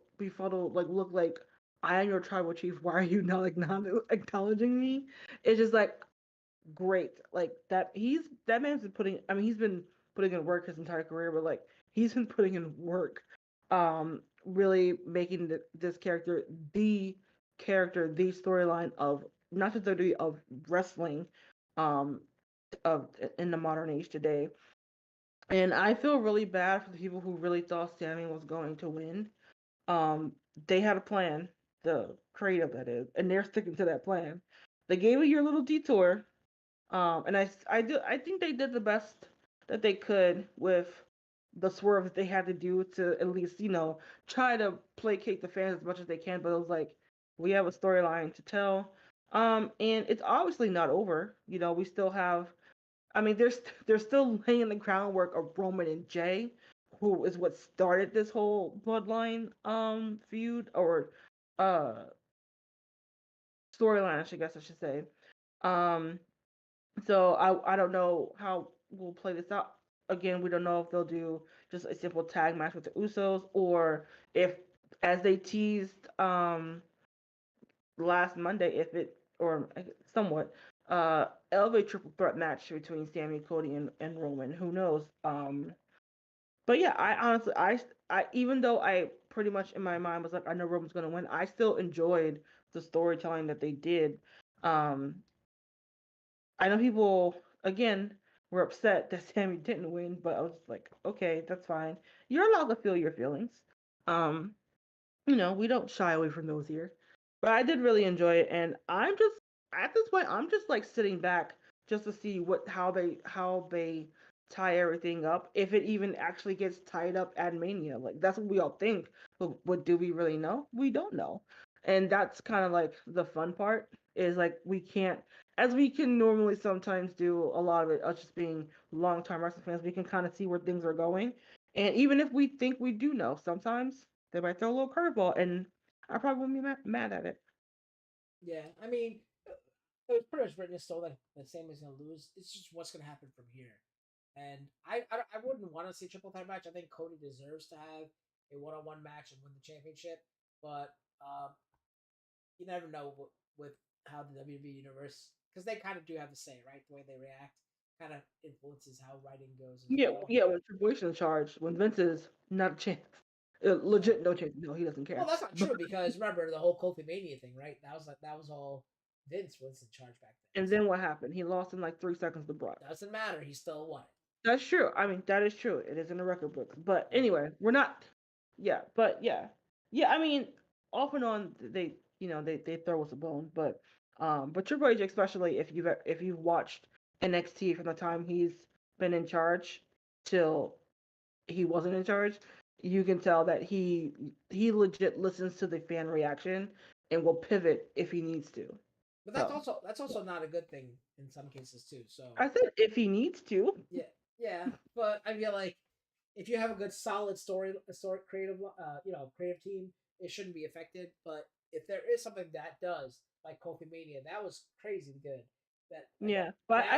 Speaker 1: like look like I am your tribal chief. Why are you not acknowledging me? It's just like great. Like that man's been putting. I mean, he's been putting in work his entire career, but like he's been putting in work, really making this character the storyline of not just WWE of wrestling, um, of in the modern age today. And I feel really bad for the people who really thought Sammy was going to win. Um, they had a plan, the creative that is, and they're sticking to that plan. They gave you your little detour, and I think they did the best that they could with the swerve that they had to do to at least try to placate the fans as much as they can. But it was like we have a storyline to tell, and it's obviously not over. We still have. I mean, they're still laying the groundwork of Roman and Jay, who is what started this whole bloodline feud or uh storyline, I guess I should say. Um, so I don't know how we'll play this out. Again, we don't know if they'll do just a simple tag match with the Usos or if, as they teased last Monday, if it or somewhat elevate triple threat match between Sammy, Cody, and Roman. Who knows? But yeah, I honestly I even though I pretty much in my mind was like I know Roman's gonna win, I still enjoyed the storytelling that they did. Um, I know people again were upset that Sammy didn't win, but I was like, okay, that's fine. You're allowed to feel your feelings. Um, we don't shy away from those here. But I did really enjoy it, and I'm just at this point, I'm just like sitting back just to see how they tie everything up. If it even actually gets tied up at Mania, like that's what we all think. But what do we really know? We don't know, and that's kind of like the fun part is like we can't, as we can normally sometimes do a lot of it, us just being long-time wrestling fans, we can kind of see where things are going. And even if we think we do know, sometimes they might throw a little curveball, and I probably wouldn't be mad at it.
Speaker 2: Yeah, I mean, it was pretty much written in stone that Sammy's gonna lose. It's just what's gonna happen from here. And I wouldn't want to see a triple threat match. I think Cody deserves to have a one-on-one match and win the championship. But you never know with how the WWE universe, because they kind of do have to say right, the way they react kind of influences how writing goes as
Speaker 1: Yeah,
Speaker 2: well.
Speaker 1: yeah. When Triple H is in charge, when Vince is not a chance,
Speaker 2: Yeah.
Speaker 1: legit no chance. No, he doesn't
Speaker 2: Well,
Speaker 1: care.
Speaker 2: that's not
Speaker 1: But
Speaker 2: true because remember the whole Kofi Mania thing, right? That was all Vince was in charge back then.
Speaker 1: and
Speaker 2: So
Speaker 1: then what happened? He lost in like 3 seconds to Brock.
Speaker 2: doesn't matter. He still won it.
Speaker 1: That's true. I mean, that is true. It is in the record books. But
Speaker 2: Yeah.
Speaker 1: anyway, we're not. Yeah, but yeah, yeah. I mean, off and on, they throw us a bone. But Triple H, especially if you've watched NXT from the time he's been in charge till he wasn't in charge, you can tell that he legit listens to the fan reaction and will pivot if he needs to.
Speaker 2: But
Speaker 1: So
Speaker 2: that's also not a good thing in some cases too. So
Speaker 1: I said if he needs to.
Speaker 2: yeah, yeah. But I feel like if you have a good solid story creative creative team, it shouldn't be affected. But if there is something that does, like Kofi Mania, that was crazy good. That like
Speaker 1: Yeah, but
Speaker 2: now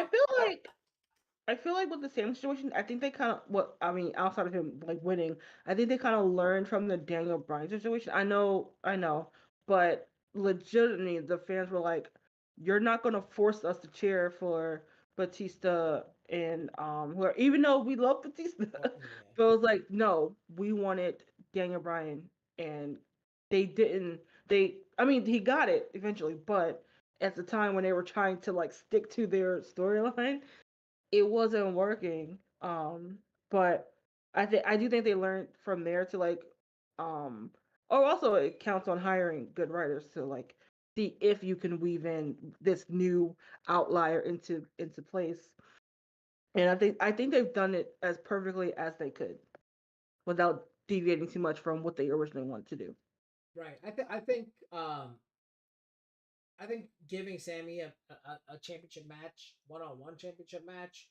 Speaker 1: I feel like with the same situation, I think they kind of what I mean outside of him like winning, I think they kind of learned from the Daniel Bryan situation. I know, but legitimately the fans were like, "You're not gonna force us to cheer for Batista and who even though we love Batista,
Speaker 2: yeah.
Speaker 1: but it was like, no, we wanted Daniel Bryan, and they didn't. I mean, he got it eventually, but at the time when they were trying to like stick to their storyline it wasn't working. But I do think they learned from there to like, um, oh, also it counts on hiring good writers to like see if you can weave in this new outlier into place. And I think they've done it as perfectly as they could without deviating too much from what they originally wanted to do.
Speaker 2: Right. I think giving Sammy a championship match, one-on-one championship match,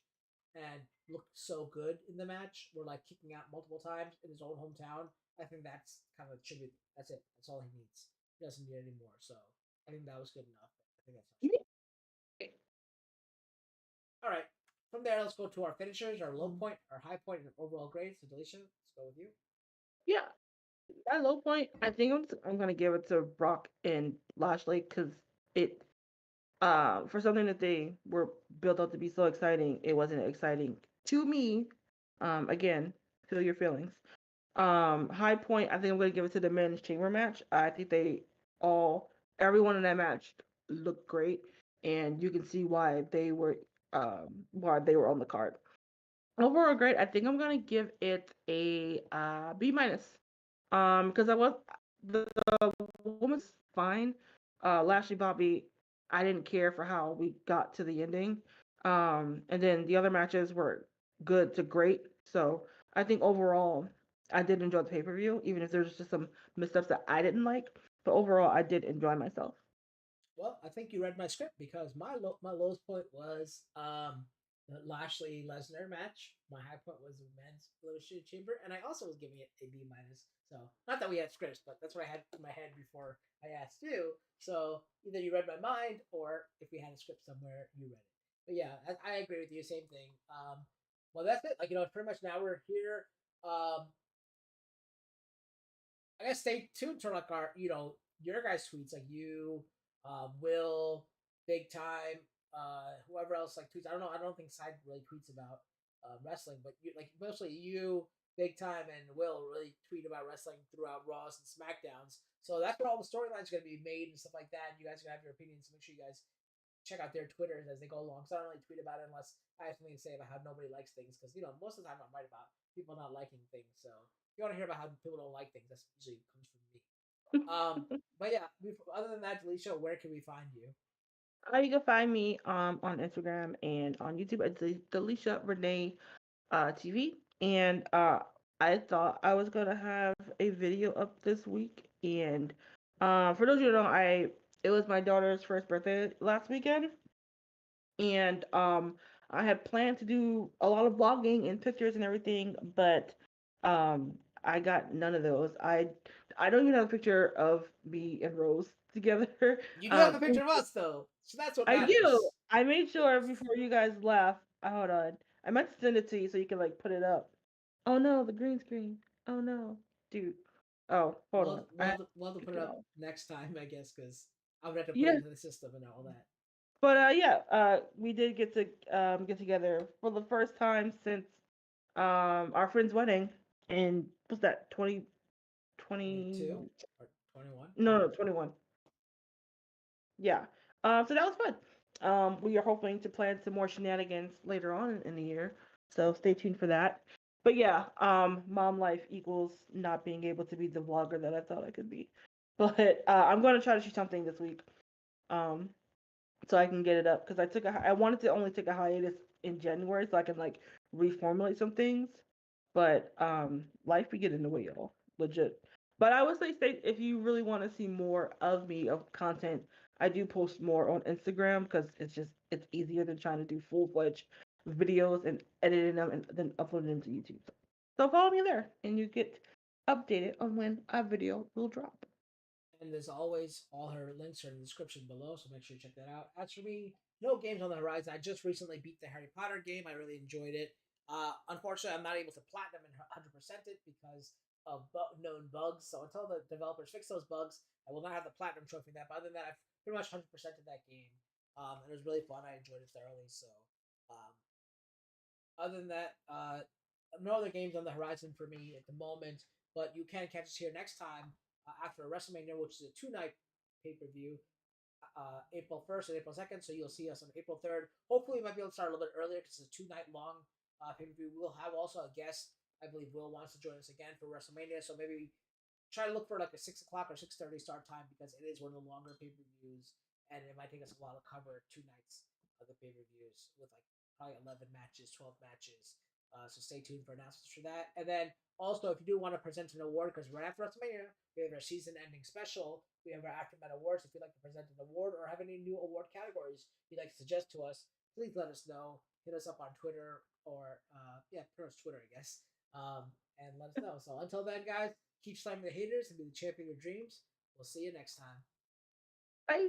Speaker 2: and looked so good in the match. We're like kicking out multiple times in his own hometown. I think that's kind of a tribute. That's it. That's all he needs. He doesn't need any more. So I think that was good enough. I think that's all right. From there, let's go to our finishers, our low point, our high point, and overall grades. So, Delisha, let's go with you.
Speaker 1: Yeah, at low point, I think I'm gonna give it to Brock and Lashley because it for something that they were built up to be so exciting, it wasn't exciting to me. Again, feel your feelings. High point, I think I'm gonna give it to the men's chamber match. I think all everyone in that match looked great, and you can see why they were on the card. Overall grade, I think I'm gonna give it a B minus. Because I was the woman's fine. Lashley Bobby, I didn't care for how we got to the ending. And then the other matches were good to great. So I think overall, I did enjoy the pay per view, even if there's just some missteps that I didn't like. But overall, I did enjoy myself.
Speaker 2: Well, I think you read my script because my lowest point was the Lashley Lesnar match. My high point was the men's Elimination Chamber, and I also was giving it a B minus. So not that we had scripts, but that's what I had in my head before I asked you. So either you read my mind, or if we had a script somewhere, you read it. But yeah, I agree with you. Same thing. Well, that's it. Like pretty much now we're here. I guess stay tuned for like our your guys' tweets, like you, Will, Big Time, whoever else like tweets. I don't know. I don't think Side really tweets about wrestling, but you like mostly you, Big Time, and Will really tweet about wrestling throughout Raws and Smackdowns. So that's where all the storylines are going to be made and stuff like that. And you guys are going to have your opinions. So make sure you guys check out their Twitters as they go along. So I don't really tweet about it unless I have something to say about how nobody likes things. Because most of the time I'm right about people not liking things. So if you want to hear about how people don't like things, that's usually comes from me. But yeah, other than that, Delisha, where can we find you?
Speaker 1: You can find me on Instagram and on YouTube at Delisha Renee TV. And I thought I was gonna have a video up this week. And for those of you who don't know, I it was my daughter's first birthday last weekend, and I had planned to do a lot of vlogging and pictures and everything, but um I got none of those. I don't even have a picture of me and Rose together.
Speaker 2: You do have
Speaker 1: Um,
Speaker 2: a picture of us though, so that's what
Speaker 1: I do.
Speaker 2: matters.
Speaker 1: I made sure before you guys left. Hold on. I meant to send it to you so you can like put it up. Oh no, the green screen. Oh no, dude. Oh, hold on. I have
Speaker 2: We'll have to put
Speaker 1: to
Speaker 2: it
Speaker 1: take it
Speaker 2: up
Speaker 1: off.
Speaker 2: next time, I guess, because I would have to put it
Speaker 1: Yeah,
Speaker 2: into the system and all that.
Speaker 1: but yeah, we did get together for the first time since our friend's wedding in what's that 2020?
Speaker 2: 22 or 21.
Speaker 1: No, 21. Yeah. So that was fun. We are hoping to plan some more shenanigans later on in the year, so stay tuned for that. But yeah, mom life equals not being able to be the vlogger that I thought I could be. But I'm going to try to shoot something this week, um, so I can get it up because I wanted to only take a hiatus in January so I can like reformulate some things, but life be getting in the way, y'all, legit. But I would say if you really want to see more of me of content, I do post more on Instagram because it's easier than trying to do full-fledged videos and editing them and then uploading them to YouTube. So follow me there and you get updated on when a video will drop.
Speaker 2: And as always, all her links are in the description below, so make sure you check that out. As for me, no games on the horizon. I just recently beat the Harry Potter game. I really enjoyed it. Unfortunately, I'm not able to platinum and 100% it because of known bugs. So until the developers fix those bugs, I will not have the platinum trophy in that. But other than that, I've pretty much 100%ed that game. And it was really fun. I enjoyed it thoroughly. So um, other than that, no other games on the horizon for me at the moment. But you can catch us here next time after WrestleMania, which is a two-night pay-per-view, April 1st and April 2nd. So you'll see us on April 3rd. Hopefully, we might be able to start a little bit earlier because it's a two-night long pay-per-view. We'll have also a guest. I believe Will wants to join us again for WrestleMania. So maybe try to look for like a 6 o'clock or 6:30 start time because it is one of the longer pay-per-views, and it might take us a while to cover 2 nights of the pay-per-views with like probably 11 matches, 12 matches. So stay tuned for announcements for that. And then also, if you do want to present an award, because right after WrestleMania, we have our season-ending special. We have our AfterMat Awards. If you'd like to present an award or have any new award categories you'd like to suggest to us, please let us know. Hit us up on Twitter or yeah, pretty much Twitter, I guess. And let us know. So until then, guys, keep slamming the haters, and be the champion of your dreams. We'll see you next time.
Speaker 1: Bye.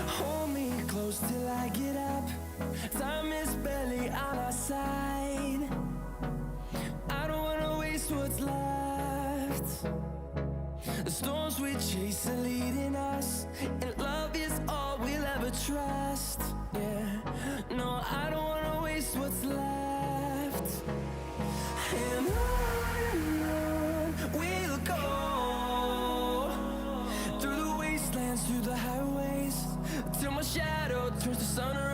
Speaker 3: Hold me close till I get up. Time is barely on our side. I don't wanna waste what's left. The storms we chase are leading us, and love is all we'll ever trust. Yeah, no, I don't wanna waste what's left. And on we'll go, through the wastelands, through the highways, till my shadow turns to sun.